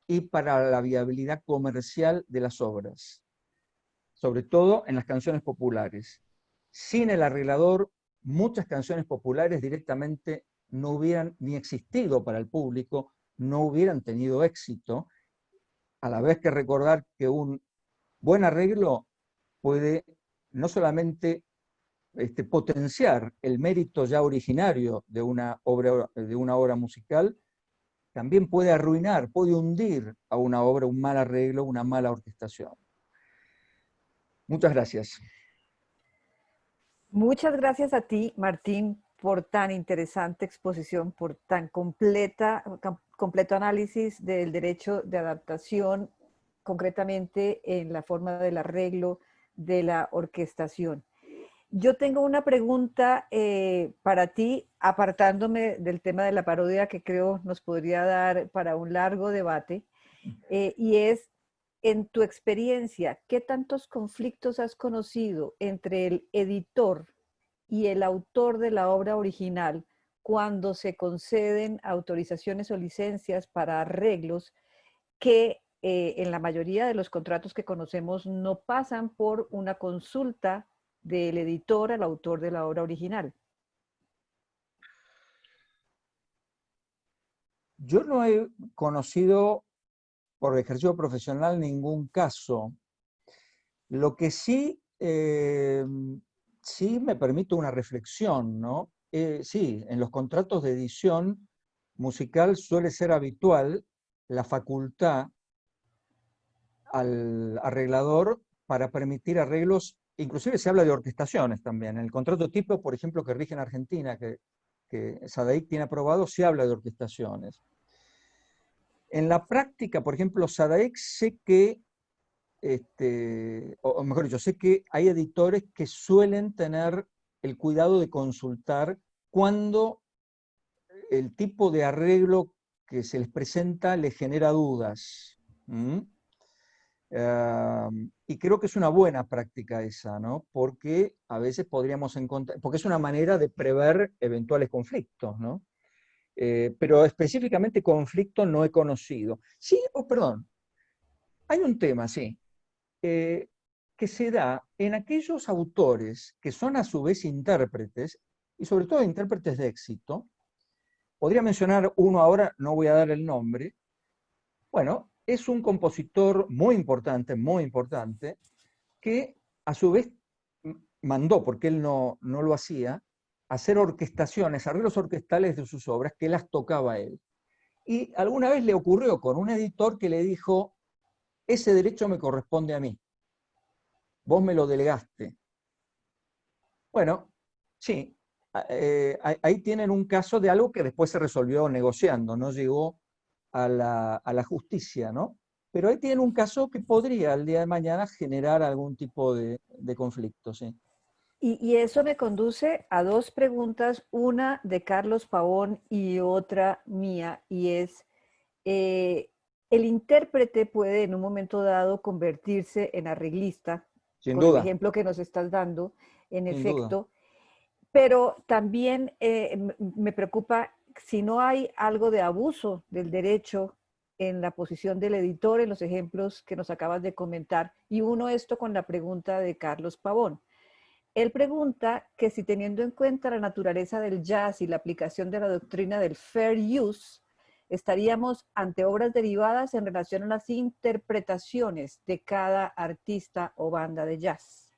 B: y para la viabilidad comercial de las obras, sobre todo en las canciones populares. Sin el arreglador, muchas canciones populares directamente no hubieran ni existido para el público, no hubieran tenido éxito, a la vez que recordar que un buen arreglo puede no solamente potenciar el mérito ya originario de una obra musical, también puede arruinar, puede hundir a una obra un mal arreglo, una mala orquestación. Muchas gracias.
D: Muchas gracias a ti, Martín, por tan interesante exposición, por tan completo análisis del derecho de adaptación, concretamente en la forma del arreglo de la orquestación. Yo tengo una pregunta para ti, apartándome del tema de la parodia que creo nos podría dar para un largo debate, y es, en tu experiencia, ¿qué tantos conflictos has conocido entre el editor y el autor de la obra original cuando se conceden autorizaciones o licencias para arreglos que en la mayoría de los contratos que conocemos no pasan por una consulta del editor al autor de la obra original?
B: Yo no he conocido por ejercicio profesional ningún caso. Lo que sí, sí me permite una reflexión, ¿no? Sí, en los contratos de edición musical suele ser habitual la facultad al arreglador para permitir arreglos, inclusive se habla de orquestaciones también. En el contrato tipo, por ejemplo, que rige en Argentina, que SADAIC tiene aprobado, se habla de orquestaciones. En la práctica, por ejemplo, SADAIC sé que, o mejor dicho, sé que hay editores que suelen tener el cuidado de consultar cuando el tipo de arreglo que se les presenta les genera dudas. Y creo que es una buena práctica esa, ¿no? Porque a veces podríamos encontrar, porque es una manera de prever eventuales conflictos, ¿no? Pero específicamente conflicto no he conocido. Sí, perdón, hay un tema, sí, que se da en aquellos autores que son a su vez intérpretes, y sobre todo intérpretes de éxito. Podría mencionar uno ahora, no voy a dar el nombre. Bueno, es un compositor muy importante, que a su vez mandó, porque él no lo hacía, hacer orquestaciones, arreglos orquestales de sus obras que las tocaba él. Y alguna vez le ocurrió con un editor que le dijo, ese derecho me corresponde a mí, vos me lo delegaste. Bueno, sí, ahí tienen un caso de algo que después se resolvió negociando, no llegó a la justicia, ¿no? Pero ahí tienen un caso que podría el día de mañana generar algún tipo de conflicto, sí.
D: Y eso me conduce a dos preguntas, una de Carlos Pavón y otra mía, y es, el intérprete puede en un momento dado convertirse en arreglista,
B: Sin
D: con el
B: duda,
D: ejemplo que nos estás dando, en
B: sin duda.
D: efecto, pero también me preocupa si no hay algo de abuso del derecho en la posición del editor, en los ejemplos que nos acabas de comentar, y uno esto con la pregunta de Carlos Pavón. Él pregunta que si teniendo en cuenta la naturaleza del jazz y la aplicación de la doctrina del fair use, estaríamos ante obras derivadas en relación a las interpretaciones de cada artista o banda de jazz.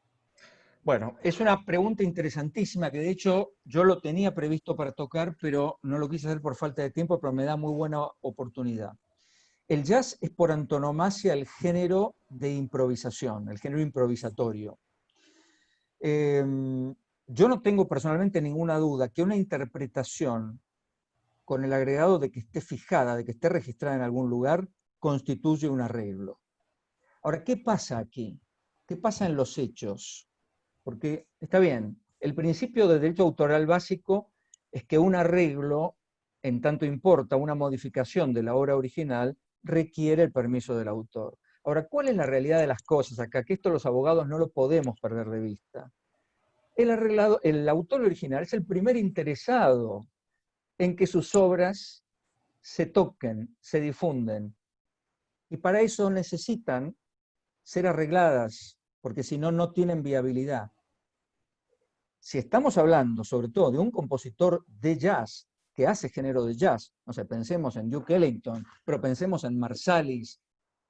B: Bueno, es una pregunta interesantísima que de hecho yo lo tenía previsto para tocar, pero no lo quise hacer por falta de tiempo, pero me da muy buena oportunidad. El jazz es por antonomasia el género de improvisación, el género improvisatorio. Yo no tengo personalmente ninguna duda que una interpretación con el agregado de que esté fijada, de que esté registrada en algún lugar, constituye un arreglo. Ahora, ¿qué pasa aquí? ¿Qué pasa en los hechos? Porque está bien, el principio de derecho autoral básico es que un arreglo, en tanto importa una modificación de la obra original, requiere el permiso del autor. Ahora, ¿cuál es la realidad de las cosas acá? Que esto los abogados no lo podemos perder de vista. el autor original es el primer interesado en que sus obras se toquen, se difunden. Y para eso necesitan ser arregladas, porque si no, no tienen viabilidad. Si estamos hablando sobre todo de un compositor de jazz, que hace género de jazz, no sé, pensemos en Duke Ellington, pero pensemos en Marsalis,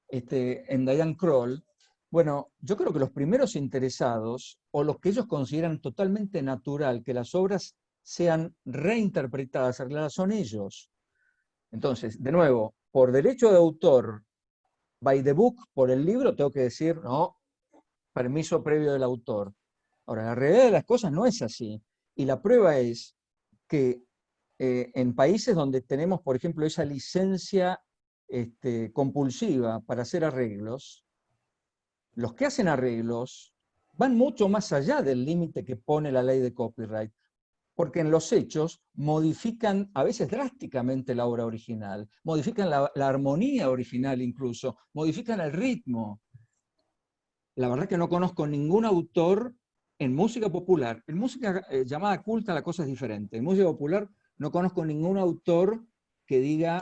B: en Diane Kroll, bueno, yo creo que los primeros interesados, o los que ellos consideran totalmente natural que las obras sean reinterpretadas, arregladas, son ellos. Entonces, de nuevo, por derecho de autor, by the book, por el libro, tengo que decir, no, permiso previo del autor. Ahora, la realidad de las cosas no es así. Y la prueba es que en países donde tenemos, por ejemplo, esa licencia compulsiva para hacer arreglos, los que hacen arreglos van mucho más allá del límite que pone la ley de copyright, porque en los hechos modifican a veces drásticamente la obra original, modifican la armonía original incluso, modifican el ritmo. La verdad que no conozco ningún autor en música popular. En música llamada culta la cosa es diferente. En música popular no conozco ningún autor que diga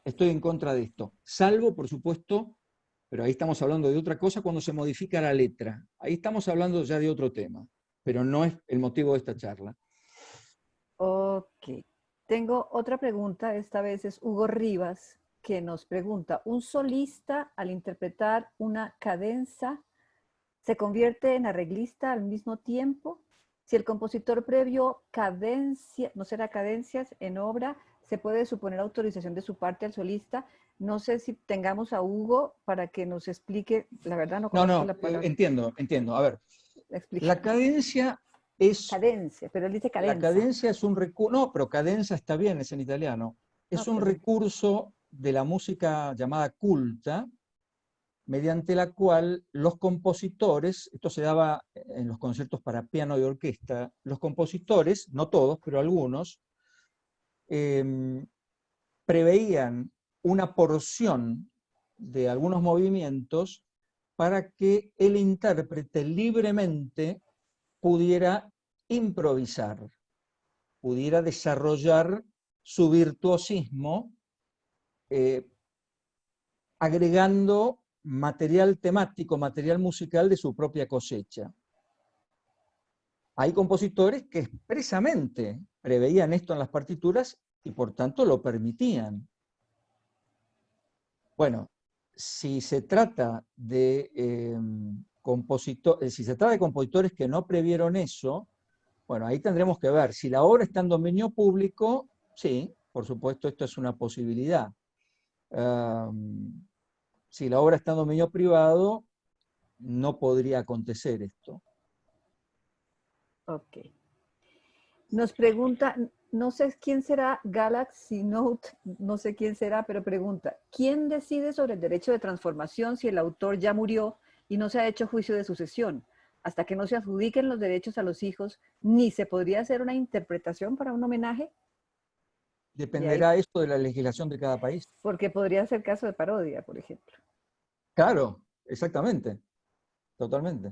B: estoy en contra de esto. Salvo, por supuesto, pero ahí estamos hablando de otra cosa cuando se modifica la letra. Ahí estamos hablando ya de otro tema, pero no es el motivo de esta charla.
D: Ok. Tengo otra pregunta, esta vez es Hugo Rivas, que nos pregunta, ¿un solista al interpretar una cadenza se convierte en arreglista al mismo tiempo? Si el compositor previo cadencia, no será cadencias en obra, ¿se puede suponer autorización de su parte al solista? No sé si tengamos a Hugo para que nos explique, la verdad no conozco la palabra.
B: Entiendo. A ver, la cadencia es...
D: Cadencia, pero él dice cadenza.
B: La cadencia es un recurso... No, pero cadenza está bien, es en italiano. Es un recurso de la música llamada culta, mediante la cual los compositores, esto se daba en los conciertos para piano y orquesta, los compositores, no todos, pero algunos, preveían una porción de algunos movimientos para que el intérprete libremente pudiera improvisar, pudiera desarrollar su virtuosismo agregando material temático, material musical de su propia cosecha. Hay compositores que expresamente preveían esto en las partituras y por tanto lo permitían. Bueno, si se trata de compositores que no previeron eso, bueno, ahí tendremos que ver. Si la obra está en dominio público, sí, por supuesto, esto es una posibilidad. Si la obra está en dominio privado, no podría acontecer esto.
D: Ok. Nos pregunta, no sé quién será Galaxy Note, no sé quién será, pero pregunta, ¿quién decide sobre el derecho de transformación si el autor ya murió y no se ha hecho juicio de sucesión? Hasta que no se adjudiquen los derechos a los hijos, ¿ni se podría hacer una interpretación para un homenaje?
B: Dependerá esto de la legislación de cada país.
D: Porque podría ser caso de parodia, por ejemplo.
B: Claro, exactamente, totalmente.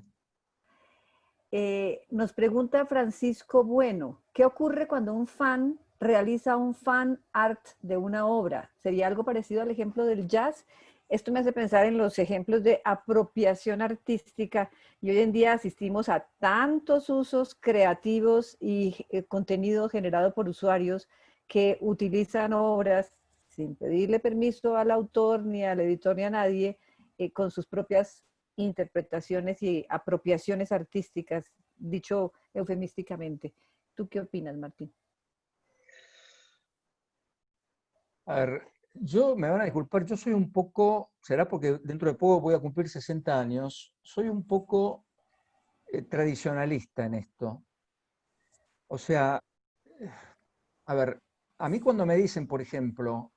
D: Nos pregunta Francisco Bueno, ¿qué ocurre cuando un fan realiza un fan art de una obra? ¿Sería algo parecido al ejemplo del jazz? Esto me hace pensar en los ejemplos de apropiación artística y hoy en día asistimos a tantos usos creativos y contenido generado por usuarios que utilizan obras sin pedirle permiso al autor, ni al editor, ni a nadie, con sus propias interpretaciones y apropiaciones artísticas, dicho eufemísticamente. ¿Tú qué opinas, Martín?
B: A ver, me van a disculpar, yo soy un poco, será porque dentro de poco voy a cumplir 60 años, soy un poco tradicionalista en esto. O sea, a ver, a mí cuando me dicen, por ejemplo,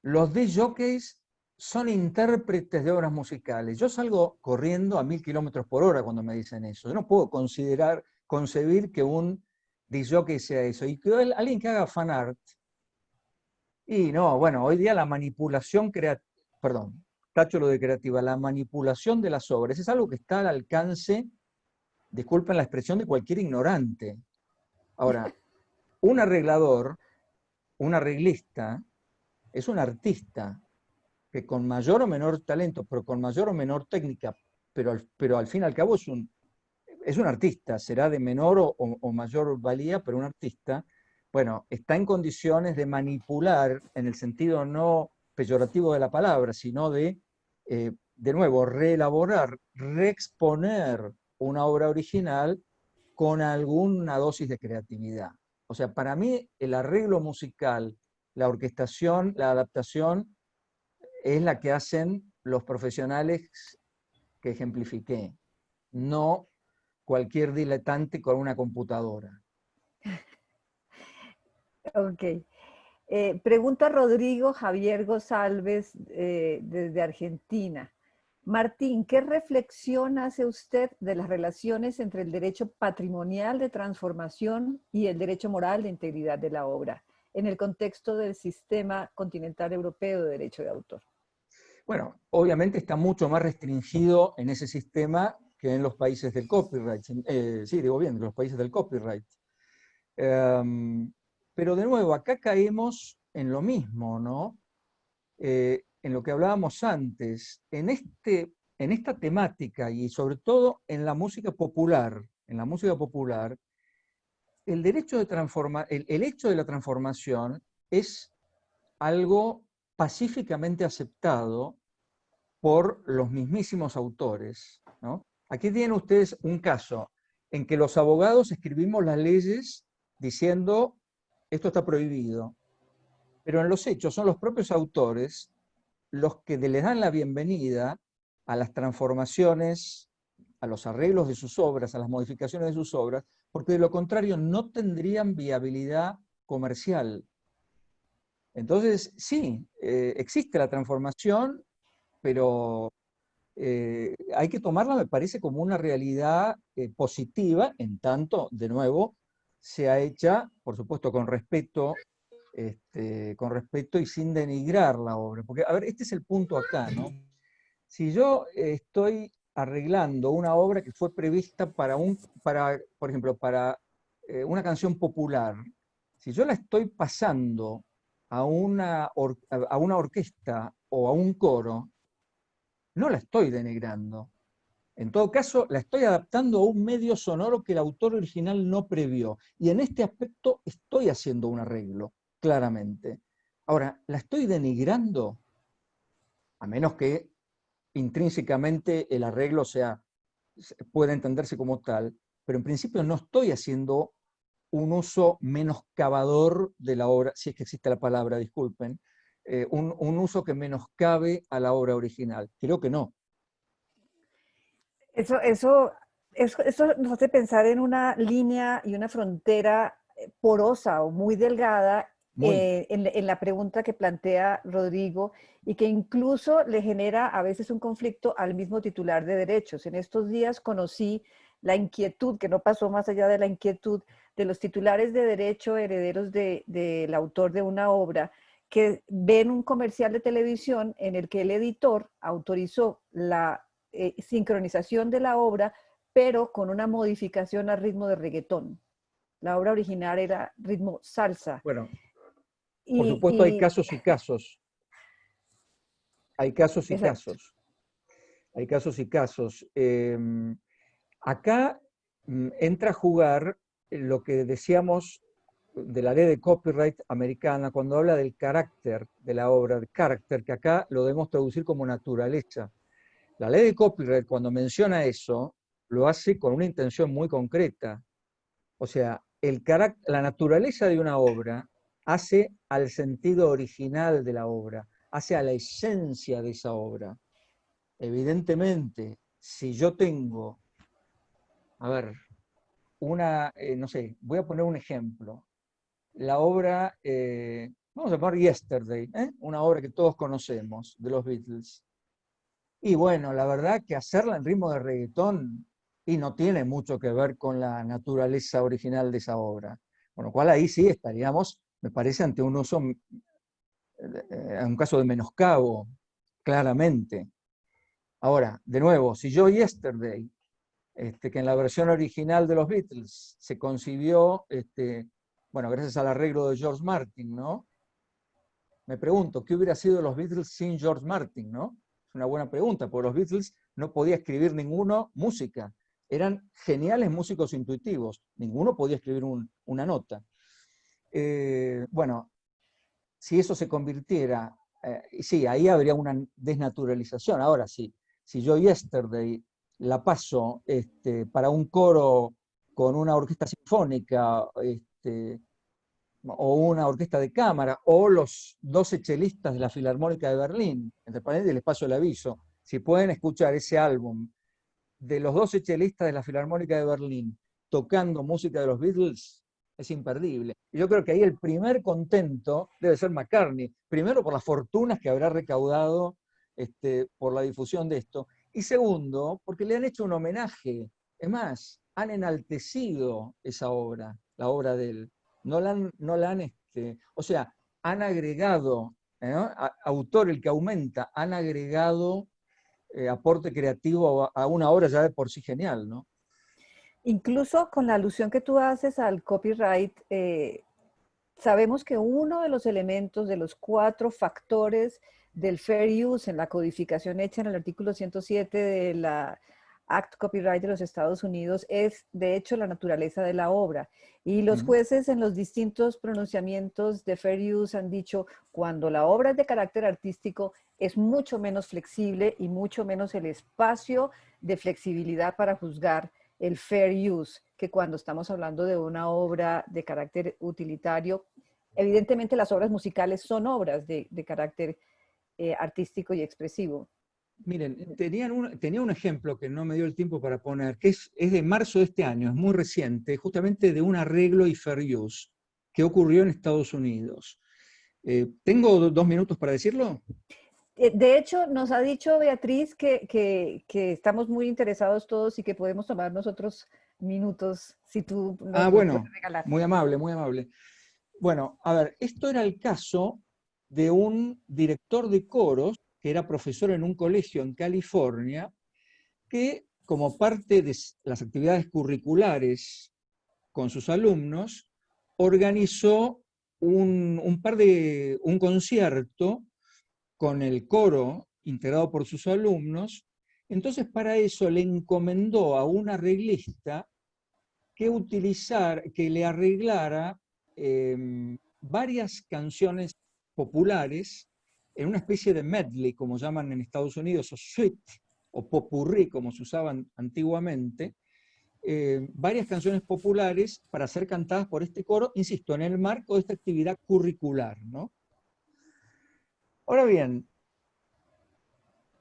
B: los disc jockeys son intérpretes de obras musicales, yo salgo corriendo a 1000 kilómetros por hora cuando me dicen eso. Yo no puedo concebir que un disc jockey sea eso. Y que alguien que haga fan art, y no, bueno, hoy día la manipulación creativa, tacho lo de creativa, la manipulación de las obras es algo que está al alcance disculpen la expresión, de cualquier ignorante. Ahora, un arreglador, un arreglista, es un artista que con mayor o menor talento, pero con mayor o menor técnica, pero al fin y al cabo es un artista, será de menor o mayor valía, pero un artista, bueno, está en condiciones de manipular, en el sentido no peyorativo de la palabra, sino de nuevo, reelaborar, reexponer una obra original con alguna dosis de creatividad. O sea, para mí el arreglo musical, la orquestación, la adaptación, es la que hacen los profesionales que ejemplifiqué, no cualquier diletante con una computadora.
D: Ok. Pregunta Rodrigo Javier González desde Argentina. Martín, ¿qué reflexión hace usted de las relaciones entre el derecho patrimonial de transformación y el derecho moral de integridad de la obra en el contexto del sistema continental europeo de derecho de autor?
B: Bueno, obviamente está mucho más restringido en ese sistema que en los países del copyright. Sí, digo bien, en los países del copyright. Pero de nuevo, acá caemos en lo mismo, ¿no? En lo que hablábamos antes, en esta temática y sobre todo en la música popular, el hecho de la transformación es algo pacíficamente aceptado por los mismísimos autores, ¿no? Aquí tienen ustedes un caso en que los abogados escribimos las leyes diciendo esto está prohibido, pero en los hechos son los propios autores los que les dan la bienvenida a las transformaciones, a los arreglos de sus obras, a las modificaciones de sus obras, porque de lo contrario no tendrían viabilidad comercial. Entonces, sí, existe la transformación, pero hay que tomarla, me parece, como una realidad positiva, en tanto, de nuevo, sea hecha, por supuesto, con respeto y sin denigrar la obra. Porque, a ver, este es el punto acá, ¿no? Si yo estoy arreglando una obra que fue prevista por ejemplo, para una canción popular, si yo la estoy pasando a una orquesta o a un coro, no la estoy denigrando. En todo caso, la estoy adaptando a un medio sonoro que el autor original no previó. Y en este aspecto estoy haciendo un arreglo, claramente. Ahora, ¿la estoy denigrando? A menos que intrínsecamente el arreglo pueda entenderse como tal, pero en principio no estoy haciendo un uso menoscabador de la obra, si es que existe la palabra, disculpen, un uso que menoscabe a la obra original. Creo que no.
D: Eso nos hace pensar en una línea y una frontera porosa o muy delgada en la pregunta que plantea Rodrigo y que incluso le genera a veces un conflicto al mismo titular de derechos. En estos días conocí la inquietud, que no pasó más allá de la inquietud, de los titulares de derecho herederos del autor de una obra, que ven un comercial de televisión en el que el editor autorizó la sincronización de la obra, pero con una modificación a ritmo de reggaetón. La obra original era ritmo salsa.
B: Bueno, por supuesto hay casos y casos. Hay casos y
D: Exacto.
B: casos. Hay casos y casos. Acá entra a jugar lo que decíamos de la ley de copyright americana cuando habla del carácter de la obra, el carácter, que acá lo debemos traducir como naturaleza. La ley de copyright, cuando menciona eso, lo hace con una intención muy concreta. O sea, la naturaleza de una obra hace al sentido original de la obra, hace a la esencia de esa obra. Evidentemente, si yo tengo, a ver, no sé, voy a poner un ejemplo. La obra, vamos a poner Yesterday, una obra que todos conocemos, de los Beatles. Y bueno, la verdad que hacerla en ritmo de reggaetón y no tiene mucho que ver con la naturaleza original de esa obra. Con lo cual ahí sí estaríamos, me parece, ante un uso, un caso de menoscabo, claramente. Ahora, de nuevo, si yo Yesterday que en la versión original de los Beatles se concibió, bueno, gracias al arreglo de George Martin, ¿no? Me pregunto, ¿qué hubiera sido los Beatles sin George Martin, no? Es una buena pregunta, porque los Beatles no podía escribir ninguno música. Eran geniales músicos intuitivos. Ninguno podía escribir una nota. Bueno, si eso se convirtiera, sí, ahí habría una desnaturalización. Ahora sí, si yo Yesterday la paso para un coro con una orquesta sinfónica, o una orquesta de cámara, o los 12 chelistas de la Filarmónica de Berlín, entre paréntesis les paso el aviso, si pueden escuchar ese álbum de los 12 chelistas de la Filarmónica de Berlín tocando música de los Beatles, es imperdible. Y yo creo que ahí el primer contento debe ser McCartney, primero por las fortunas que habrá recaudado por la difusión de esto, y segundo, porque le han hecho un homenaje. Es más, han enaltecido esa obra, la obra de él. No la han, o sea, han agregado, autor el que aumenta, han agregado aporte creativo a una obra ya de por sí genial, ¿no?
D: Incluso con la alusión que tú haces al copyright, sabemos que uno de los elementos, de los 4 factores del fair use en la codificación hecha en el artículo 107 de la Act Copyright de los Estados Unidos es, de hecho, la naturaleza de la obra. Y los jueces en los distintos pronunciamientos de fair use han dicho, cuando la obra es de carácter artístico, es mucho menos flexible y mucho menos el espacio de flexibilidad para juzgar el fair use, que cuando estamos hablando de una obra de carácter utilitario. Evidentemente las obras musicales son obras de carácter artístico y expresivo.
B: Miren, tenía un ejemplo que no me dio el tiempo para poner, que es de marzo de este año, es muy reciente, justamente de un arreglo y fair use que ocurrió en Estados Unidos. ¿Tengo 2 minutos para decirlo?
D: De hecho, nos ha dicho Beatriz que estamos muy interesados todos y que podemos tomar nosotros minutos si tú nos
B: Bueno,
D: puedes regalar.
B: muy amable, muy amable. Bueno, a ver, esto era el caso de un director de coros que era profesor en un colegio en California, que como parte de las actividades curriculares con sus alumnos, organizó un concierto con el coro integrado por sus alumnos. Entonces para eso le encomendó a un arreglista que le arreglara varias canciones populares en una especie de medley, como llaman en Estados Unidos, o suite, o popurrí, como se usaban antiguamente, varias canciones populares para ser cantadas por este coro, insisto, en el marco de esta actividad curricular, ¿no? Ahora bien,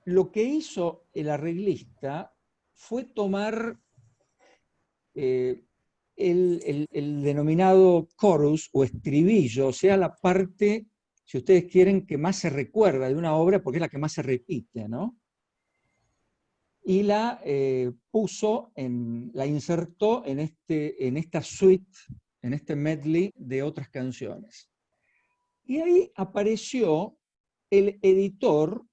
B: lo que hizo el arreglista fue tomar el denominado chorus o estribillo, o sea, la parte, si ustedes quieren, que más se recuerda de una obra porque es la que más se repite, ¿no? Y la la insertó en esta suite, en este medley de otras canciones. Y ahí apareció el editor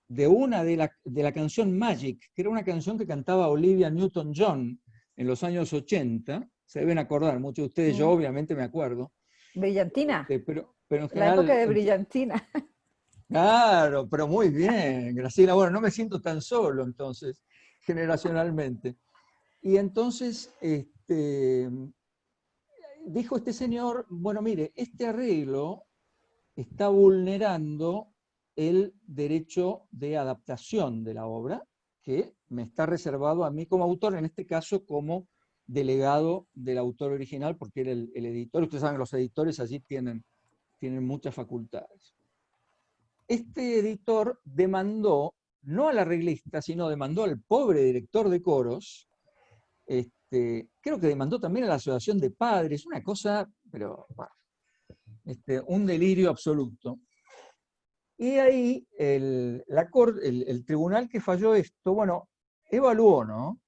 B: de la canción Magic, que era una canción que cantaba Olivia Newton-John en los años 80, se deben acordar, muchos de ustedes, yo obviamente me acuerdo.
D: Brillantina.
B: Pero en general,
D: la época de Brillantina.
B: Claro, pero muy bien, Graciela. Bueno, no me siento tan solo entonces, generacionalmente. Y entonces dijo este señor, bueno, mire, este arreglo está vulnerando el derecho de adaptación de la obra, que me está reservado a mí como autor, en este caso como delegado del autor original, porque era el editor. Ustedes saben, los editores allí tienen muchas facultades. Este editor demandó, no al arreglista, sino demandó al pobre director de coros, creo que demandó también a la asociación de padres, una cosa, pero bueno, un delirio absoluto. Y ahí el tribunal que falló esto, bueno, evaluó, ¿no?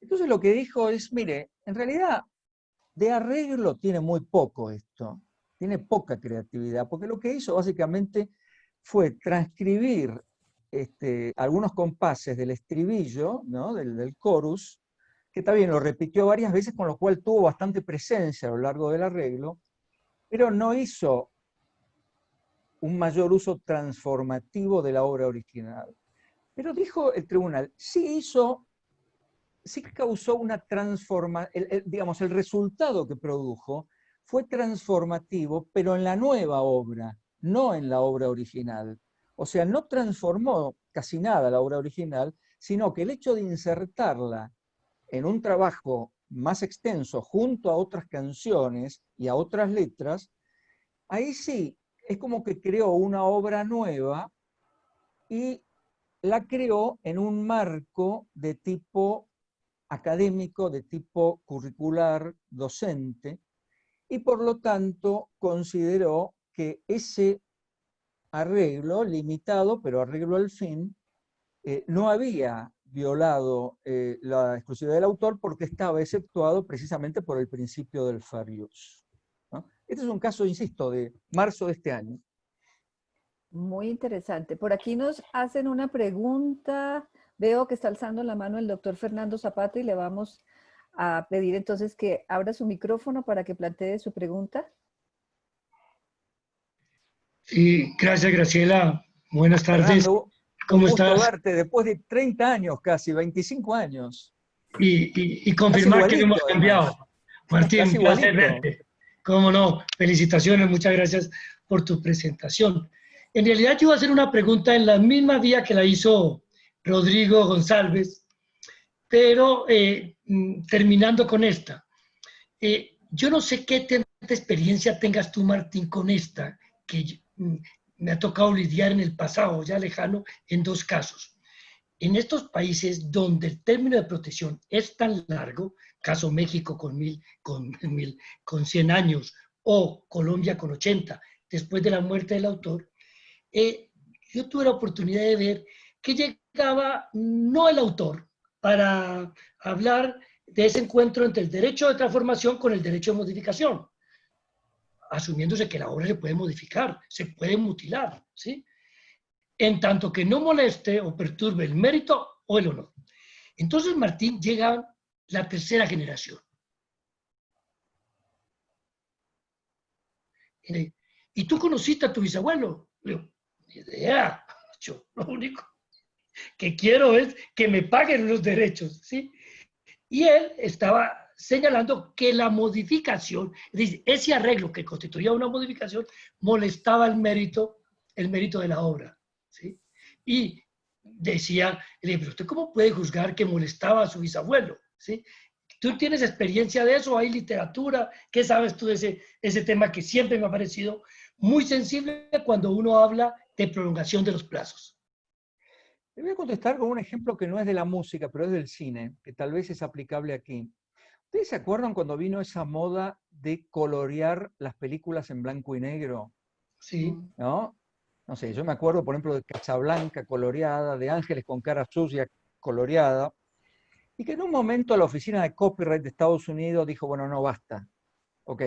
B: Entonces lo que dijo es, mire, en realidad de arreglo tiene muy poco esto, tiene poca creatividad, porque lo que hizo básicamente fue transcribir algunos compases del estribillo, ¿no? del chorus, que también lo repitió varias veces, con lo cual tuvo bastante presencia a lo largo del arreglo, pero no hizo un mayor uso transformativo de la obra original. Pero dijo el tribunal, sí causó una transformación, digamos, el resultado que produjo fue transformativo, pero en la nueva obra, no en la obra original. O sea, no transformó casi nada la obra original, sino que el hecho de insertarla en un trabajo más extenso junto a otras canciones y a otras letras, ahí sí, es como que creó una obra nueva y la creó en un marco de tipo académico, de tipo curricular, docente, y por lo tanto consideró que ese arreglo, limitado, pero arreglo al fin, no había violado la exclusividad del autor porque estaba exceptuado precisamente por el principio del fair use, ¿no? Este es un caso, insisto, de marzo de este año.
D: Muy interesante. Por aquí nos hacen una pregunta. Veo que está alzando la mano el doctor Fernando Zapata y le vamos a pedir entonces que abra su micrófono para que plantee su pregunta.
E: Sí, gracias Graciela. Buenas tardes.
B: Fernando,
E: ¿Cómo
B: un gusto
E: estás?
B: verte después de 30 años, casi 25 años.
E: Y confirmar que no hemos cambiado. Martín,
B: Casi
E: un placer
B: igualito.
E: verte. Cómo no, felicitaciones, muchas gracias por tu presentación. En realidad yo iba a hacer una pregunta en la misma vía que la hizo Rodrigo González, pero terminando con esta. Yo no sé qué tanta experiencia tengas tú, Martín, con esta, que me ha tocado lidiar en el pasado, ya lejano, en dos casos. En estos países donde el término de protección es tan largo, caso México con 100 años o Colombia con 80, después de la muerte del autor, yo tuve la oportunidad de ver que llegaba no el autor para hablar de ese encuentro entre el derecho de transformación con el derecho de modificación, asumiéndose que la obra se puede modificar, se puede mutilar, ¿sí? En tanto que no moleste o perturbe el mérito o el honor. Entonces, Martín, llega la tercera generación. ¿Y tú conociste a tu bisabuelo? Le digo, ni idea. Yo lo único que quiero es que me paguen los derechos, ¿sí? Y él estaba señalando que la modificación, es decir, ese arreglo que constituía una modificación, molestaba el mérito de la obra, ¿sí? Y decía, pero ¿usted cómo puede juzgar que molestaba a su bisabuelo? ¿Sí? ¿Tú tienes experiencia de eso? ¿Hay literatura? ¿Qué sabes tú de ese tema que siempre me ha parecido muy sensible cuando uno habla de prolongación de los plazos?
B: Te voy a contestar con un ejemplo que no es de la música, pero es del cine, que tal vez es aplicable aquí. ¿Ustedes se acuerdan cuando vino esa moda de colorear las películas en blanco y negro?
E: Sí.
B: ¿No? No sé, yo me acuerdo, por ejemplo, de Casablanca coloreada, de Ángeles con cara sucia coloreada, y que en un momento la oficina de copyright de Estados Unidos dijo, bueno, no basta, ok,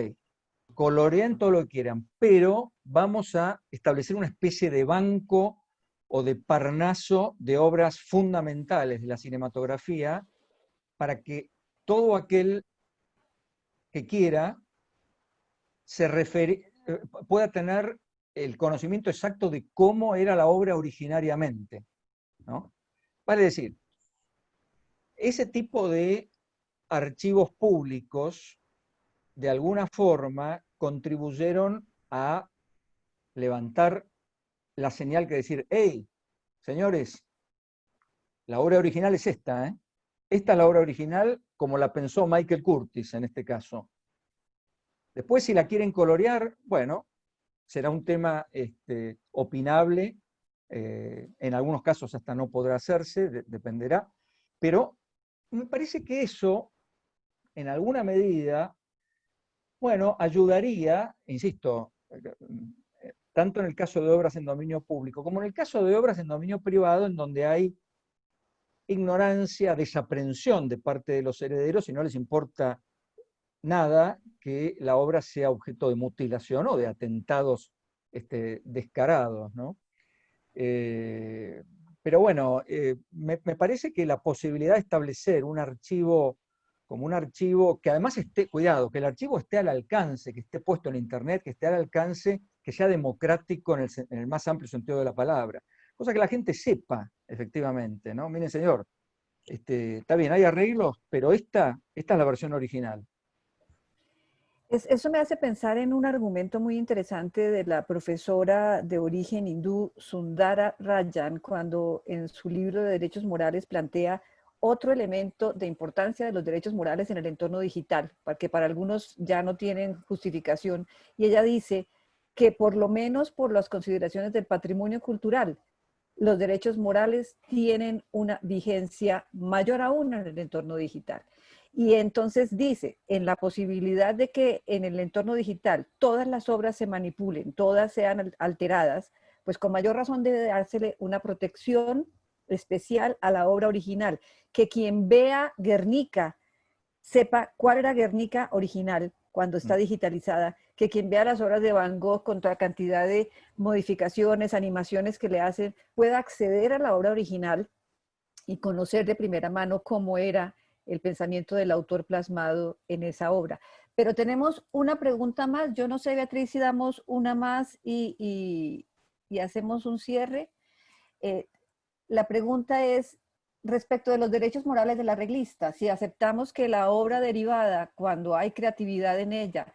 B: coloreen todo lo que quieran, pero vamos a establecer una especie de banco o de parnaso de obras fundamentales de la cinematografía para que todo aquel que quiera pueda tener el conocimiento exacto de cómo era la obra originariamente, ¿no? Vale decir, ese tipo de archivos públicos, de alguna forma, contribuyeron a levantar la señal que decir, hey, señores, la obra original es esta, ¿eh? Esta es la obra original como la pensó Michael Curtis en este caso. Después, si la quieren colorear, bueno, será un tema opinable, en algunos casos hasta no podrá hacerse, dependerá, pero me parece que eso, en alguna medida, bueno, ayudaría, insisto, tanto en el caso de obras en dominio público como en el caso de obras en dominio privado, en donde hay ignorancia, desaprensión de parte de los herederos y no les importa nada que la obra sea objeto de mutilación o de atentados descarados, ¿no? pero bueno, me parece que la posibilidad de establecer un archivo como un archivo que además esté, cuidado, que el archivo esté al alcance, que esté puesto en internet, que esté al alcance, que sea democrático en el más amplio sentido de la palabra. Cosa que la gente sepa, efectivamente, ¿no? Miren, señor, está bien, hay arreglos, pero esta es la versión original.
D: Eso me hace pensar en un argumento muy interesante de la profesora de origen hindú Sundara Rajan, cuando en su libro de Derechos Morales plantea otro elemento de importancia de los derechos morales en el entorno digital, que para algunos ya no tienen justificación. Y ella dice que por lo menos por las consideraciones del patrimonio cultural, los derechos morales tienen una vigencia mayor aún en el entorno digital. Y entonces dice, en la posibilidad de que en el entorno digital todas las obras se manipulen, todas sean alteradas, pues con mayor razón debe dársele una protección especial a la obra original. Que quien vea Guernica sepa cuál era Guernica original cuando está digitalizada, que quien vea las obras de Van Gogh con toda cantidad de modificaciones, animaciones que le hacen, pueda acceder a la obra original y conocer de primera mano cómo era el pensamiento del autor plasmado en esa obra. Pero tenemos una pregunta más. Yo no sé, Beatriz, si damos una más y hacemos un cierre. La pregunta es respecto de los derechos morales del arreglista. Si aceptamos que la obra derivada, cuando hay creatividad en ella,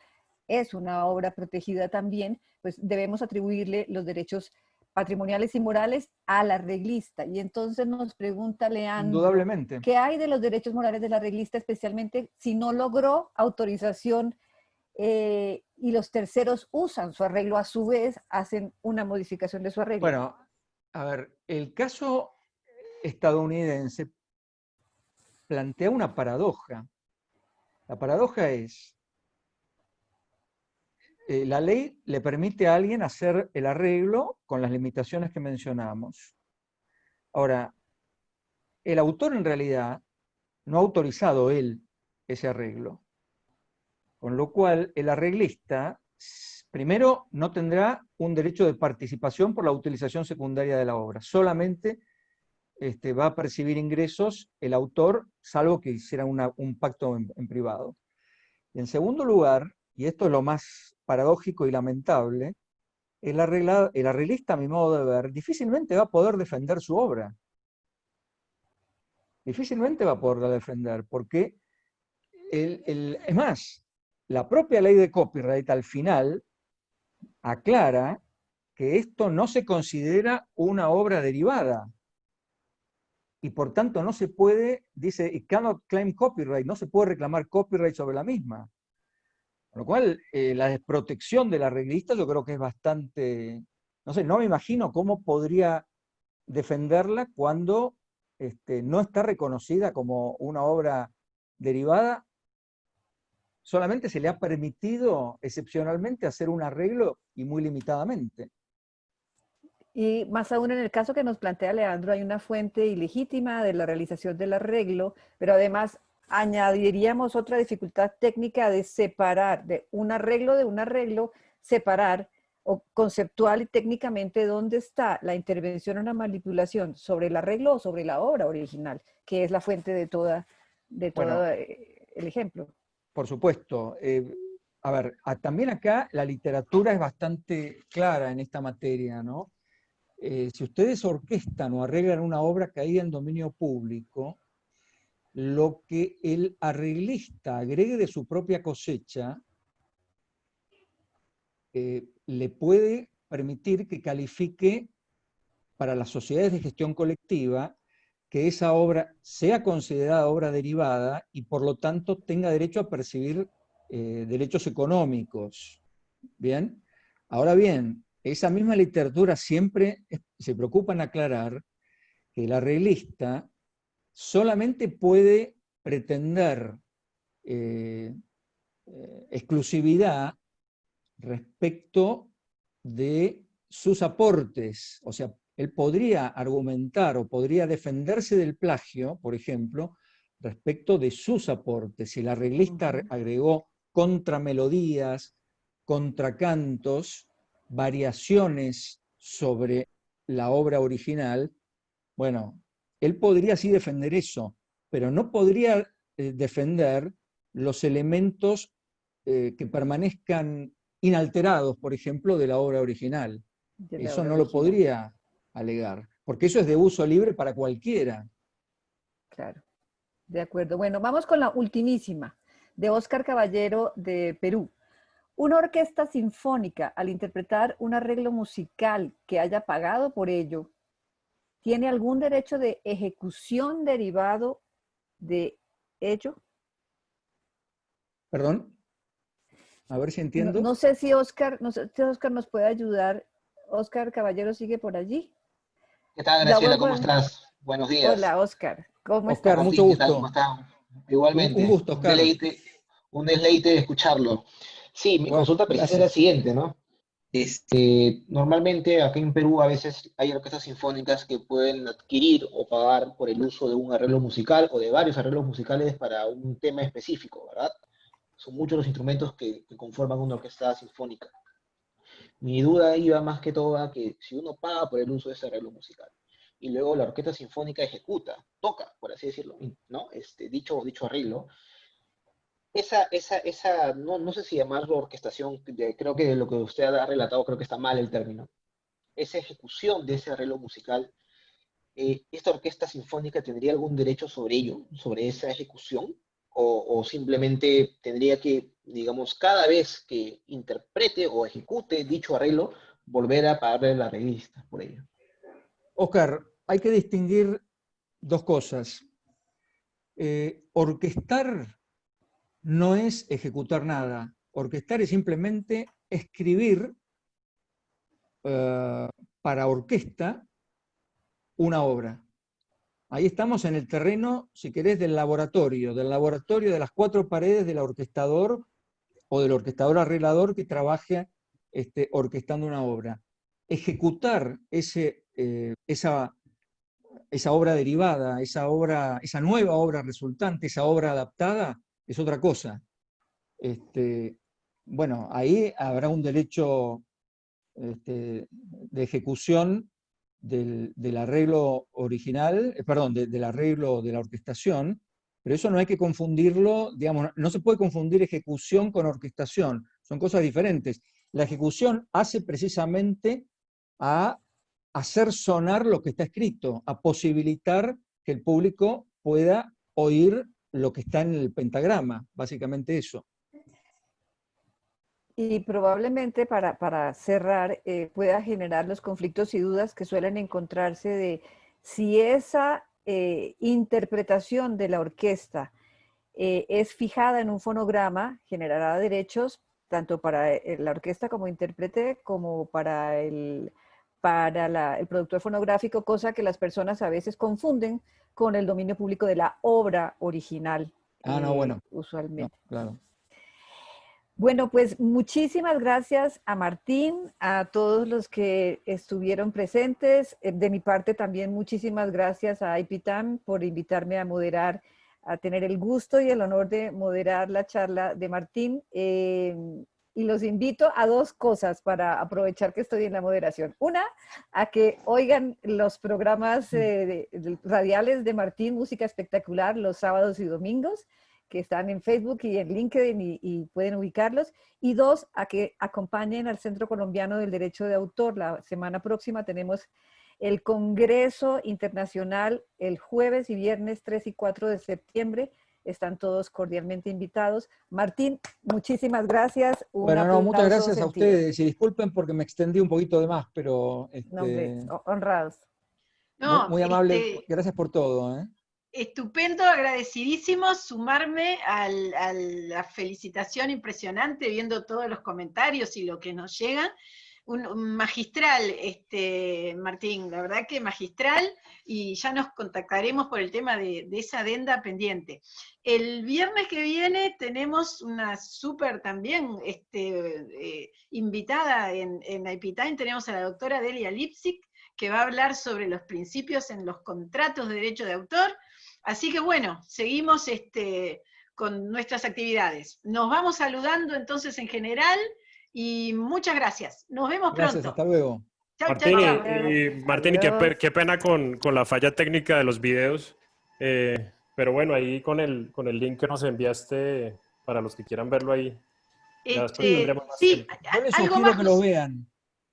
D: es una obra protegida también, pues debemos atribuirle los derechos patrimoniales y morales al arreglista. Y entonces nos pregunta Leandro,
B: indudablemente,
D: ¿qué hay de los derechos morales del arreglista, especialmente si no logró autorización y los terceros usan su arreglo a su vez, hacen una modificación de su arreglo?
B: Bueno, a ver, el caso estadounidense plantea una paradoja. La paradoja es, la ley le permite a alguien hacer el arreglo con las limitaciones que mencionamos. Ahora, el autor en realidad no ha autorizado él ese arreglo. Con lo cual, el arreglista, primero, no tendrá un derecho de participación por la utilización secundaria de la obra. Solamente va a percibir ingresos el autor, salvo que hiciera un pacto en privado. Y en segundo lugar, y esto es lo más paradójico y lamentable, el arreglista, a mi modo de ver, difícilmente va a poder defender su obra. Difícilmente va a poderla defender, porque es más, la propia ley de copyright al final aclara que esto no se considera una obra derivada. Y por tanto no se puede, dice, it cannot claim copyright, no se puede reclamar copyright sobre la misma. Con lo cual, la desprotección del arreglista yo creo que es bastante, no sé, no me imagino cómo podría defenderla cuando no está reconocida como una obra derivada. Solamente se le ha permitido excepcionalmente hacer un arreglo y muy limitadamente.
D: Y más aún en el caso que nos plantea Leandro, hay una fuente ilegítima de la realización del arreglo, pero además añadiríamos otra dificultad técnica de separar, de un arreglo, separar o conceptual y técnicamente dónde está la intervención o la manipulación sobre el arreglo o sobre la obra original, que es la fuente de todo bueno, el ejemplo.
B: Por supuesto. A ver, también acá la literatura es bastante clara en esta materia, ¿no? Si ustedes orquestan o arreglan una obra caída en dominio público, lo que el arreglista agregue de su propia cosecha le puede permitir que califique para las sociedades de gestión colectiva que esa obra sea considerada obra derivada y por lo tanto tenga derecho a percibir derechos económicos. ¿Bien? Ahora bien, esa misma literatura siempre se preocupa en aclarar que el arreglista solamente puede pretender exclusividad respecto de sus aportes. O sea, él podría argumentar o podría defenderse del plagio, por ejemplo, respecto de sus aportes. Si el arreglista agregó contramelodías, contracantos, variaciones sobre la obra original, Bueno, él podría sí defender eso, pero no podría defender los elementos que permanezcan inalterados, por ejemplo, de la obra original.
D: De la
B: Eso
D: obra
B: no lo
D: original.
B: podría alegar, porque eso es de uso libre para cualquiera.
D: Claro, de acuerdo. Bueno, vamos con la ultimísima, de Óscar Caballero de Perú. Una orquesta sinfónica, al interpretar un arreglo musical que haya pagado por ello, ¿tiene algún derecho de ejecución derivado de ello?
B: ¿Perdón? A ver si entiendo.
D: No sé si Óscar nos puede ayudar. Óscar Caballero sigue por allí.
F: ¿Qué tal,
D: La
F: Graciela?
D: vuelvo
F: ¿Cómo
D: a...
F: estás? Buenos días.
D: Hola, Óscar. ¿Cómo
B: Óscar,
D: estás?
B: mucho
F: Martín, ¿qué tal? ¿Cómo
B: gusto.
F: están?
B: Un
F: Igualmente,
B: gusto, Óscar.
F: un deleite escucharlo. Sí, mi
B: Bueno,
F: consulta precisa es la
B: gracias.
F: siguiente, ¿no? Normalmente aquí en Perú a veces hay orquestas sinfónicas que pueden adquirir o pagar por el uso de un arreglo musical o de varios arreglos musicales para un tema específico, ¿verdad? Son muchos los instrumentos que conforman una orquesta sinfónica. Mi duda iba más que todo a que si uno paga por el uso de ese arreglo musical y luego la orquesta sinfónica ejecuta, toca, por así decirlo, ¿no? Dicho arreglo, no sé si llamarlo orquestación, creo que lo que usted ha relatado creo que está mal el término. Esa ejecución de ese arreglo musical, ¿esta orquesta sinfónica tendría algún derecho sobre ello, sobre esa ejecución? O simplemente tendría que, digamos, cada vez que interprete o ejecute dicho arreglo, volver a pagarle a la revista por ello?
B: Óscar, hay que distinguir dos cosas. Orquestar no es ejecutar nada. Orquestar es simplemente escribir para orquesta una obra. Ahí estamos en el terreno, si querés, del laboratorio de las cuatro paredes del orquestador o del orquestador arreglador que trabaje orquestando una obra. Ejecutar esa obra derivada, esa nueva obra resultante, esa obra adaptada, es otra cosa. Bueno, ahí habrá un derecho de ejecución del arreglo original, perdón, del arreglo de la orquestación, pero eso no hay que confundirlo, digamos, no se puede confundir ejecución con orquestación, son cosas diferentes. La ejecución hace precisamente a hacer sonar lo que está escrito, a posibilitar que el público pueda oír lo que está en el pentagrama, básicamente eso.
D: Y probablemente para cerrar pueda generar los conflictos y dudas que suelen encontrarse de si esa interpretación de la orquesta es fijada en un fonograma, generará derechos tanto para la orquesta como intérprete como para el productor fonográfico, cosa que las personas a veces confunden con el dominio público de la obra original.
B: No, bueno.
D: Usualmente.
B: No, claro.
D: Bueno, pues muchísimas gracias a Martín, a todos los que estuvieron presentes. De mi parte también muchísimas gracias a IPITAM por invitarme a moderar, a tener el gusto y el honor de moderar la charla de Martín. Y los invito a dos cosas para aprovechar que estoy en la moderación. Una, a que oigan los programas radiales de Martín, Música Espectacular, los sábados y domingos, que están en Facebook y en LinkedIn y pueden ubicarlos. Y dos, a que acompañen al Centro Colombiano del Derecho de Autor. La semana próxima tenemos el Congreso Internacional el jueves y viernes 3 y 4 de septiembre. Están todos cordialmente invitados. Martín, muchísimas gracias.
B: Bueno, muchas gracias a ustedes y disculpen porque me extendí un poquito de más, pero
D: no, hombre, honrados.
C: No,
B: muy amable, gracias por todo.
C: Estupendo, agradecidísimo sumarme a la felicitación impresionante, viendo todos los comentarios y lo que nos llega. Un magistral, Martín, la verdad que magistral, y ya nos contactaremos por el tema de esa adenda pendiente. El viernes que viene tenemos una súper también invitada en IPITAM, tenemos a la doctora Delia Lipsic, que va a hablar sobre los principios en los contratos de derecho de autor. Así que bueno, seguimos con nuestras actividades. Nos vamos saludando entonces en general y muchas gracias. Nos vemos pronto.
B: Gracias, hasta luego.
C: Chao,
G: Martín,
C: chao, chao.
G: Martín,
D: Adiós.
G: qué pena con la falla técnica de los videos. Pero bueno, ahí con el link que nos enviaste, para los que quieran verlo ahí, ya después tendremos más
C: Sí,
G: tiempo.
B: Yo les
C: algo
B: sugiero
C: más,
B: que lo vean,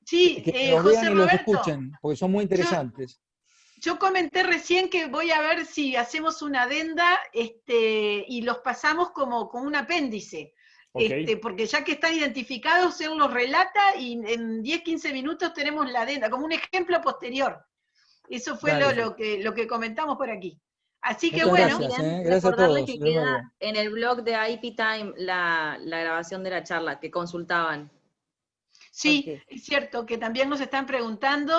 C: sí,
B: que los
C: José
B: vean y los
C: Roberto.
B: escuchen, porque son muy interesantes.
C: Yo comenté recién que voy a ver si hacemos una adenda y los pasamos como un apéndice.
G: Ok.
C: Porque ya que están identificados, él los relata y en 10, 15 minutos tenemos la adenda, como un ejemplo posterior. Eso fue
B: Dale.
C: lo que comentamos por aquí. Así que
B: Muchas
C: bueno,
B: gracias,
H: También
B: gracias a
H: recordarles
B: todos.
H: que
B: De nuevo.
H: queda en el blog de IP Time la grabación de la charla que consultaban.
C: sí,
D: Ok.
C: es cierto que también nos están preguntando,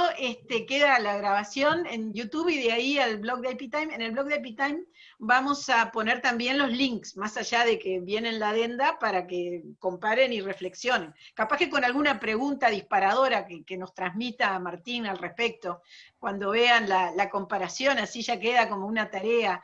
C: queda la grabación en YouTube y de ahí al blog de IP Time. En el blog de IP Time vamos a poner también los links, más allá de que viene en la adenda, para que comparen y reflexionen. Capaz que con alguna pregunta disparadora que nos transmita a Martín al respecto, cuando vean la comparación, así ya queda como una tarea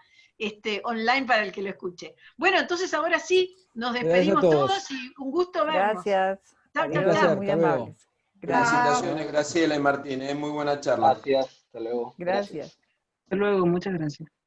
C: online para el que lo escuche. Bueno, entonces ahora sí, nos
B: Gracias a
C: despedimos
B: todos.
C: todos y un gusto vernos.
D: Gracias.
C: Chao,
D: Adiós,
C: chao, chao.
D: muy
B: Hasta luego.
D: amables. Gracias.
A: Felicitaciones, Graciela y Martín, muy buena charla.
F: Gracias, hasta luego.
D: Gracias.
E: Hasta luego, muchas gracias.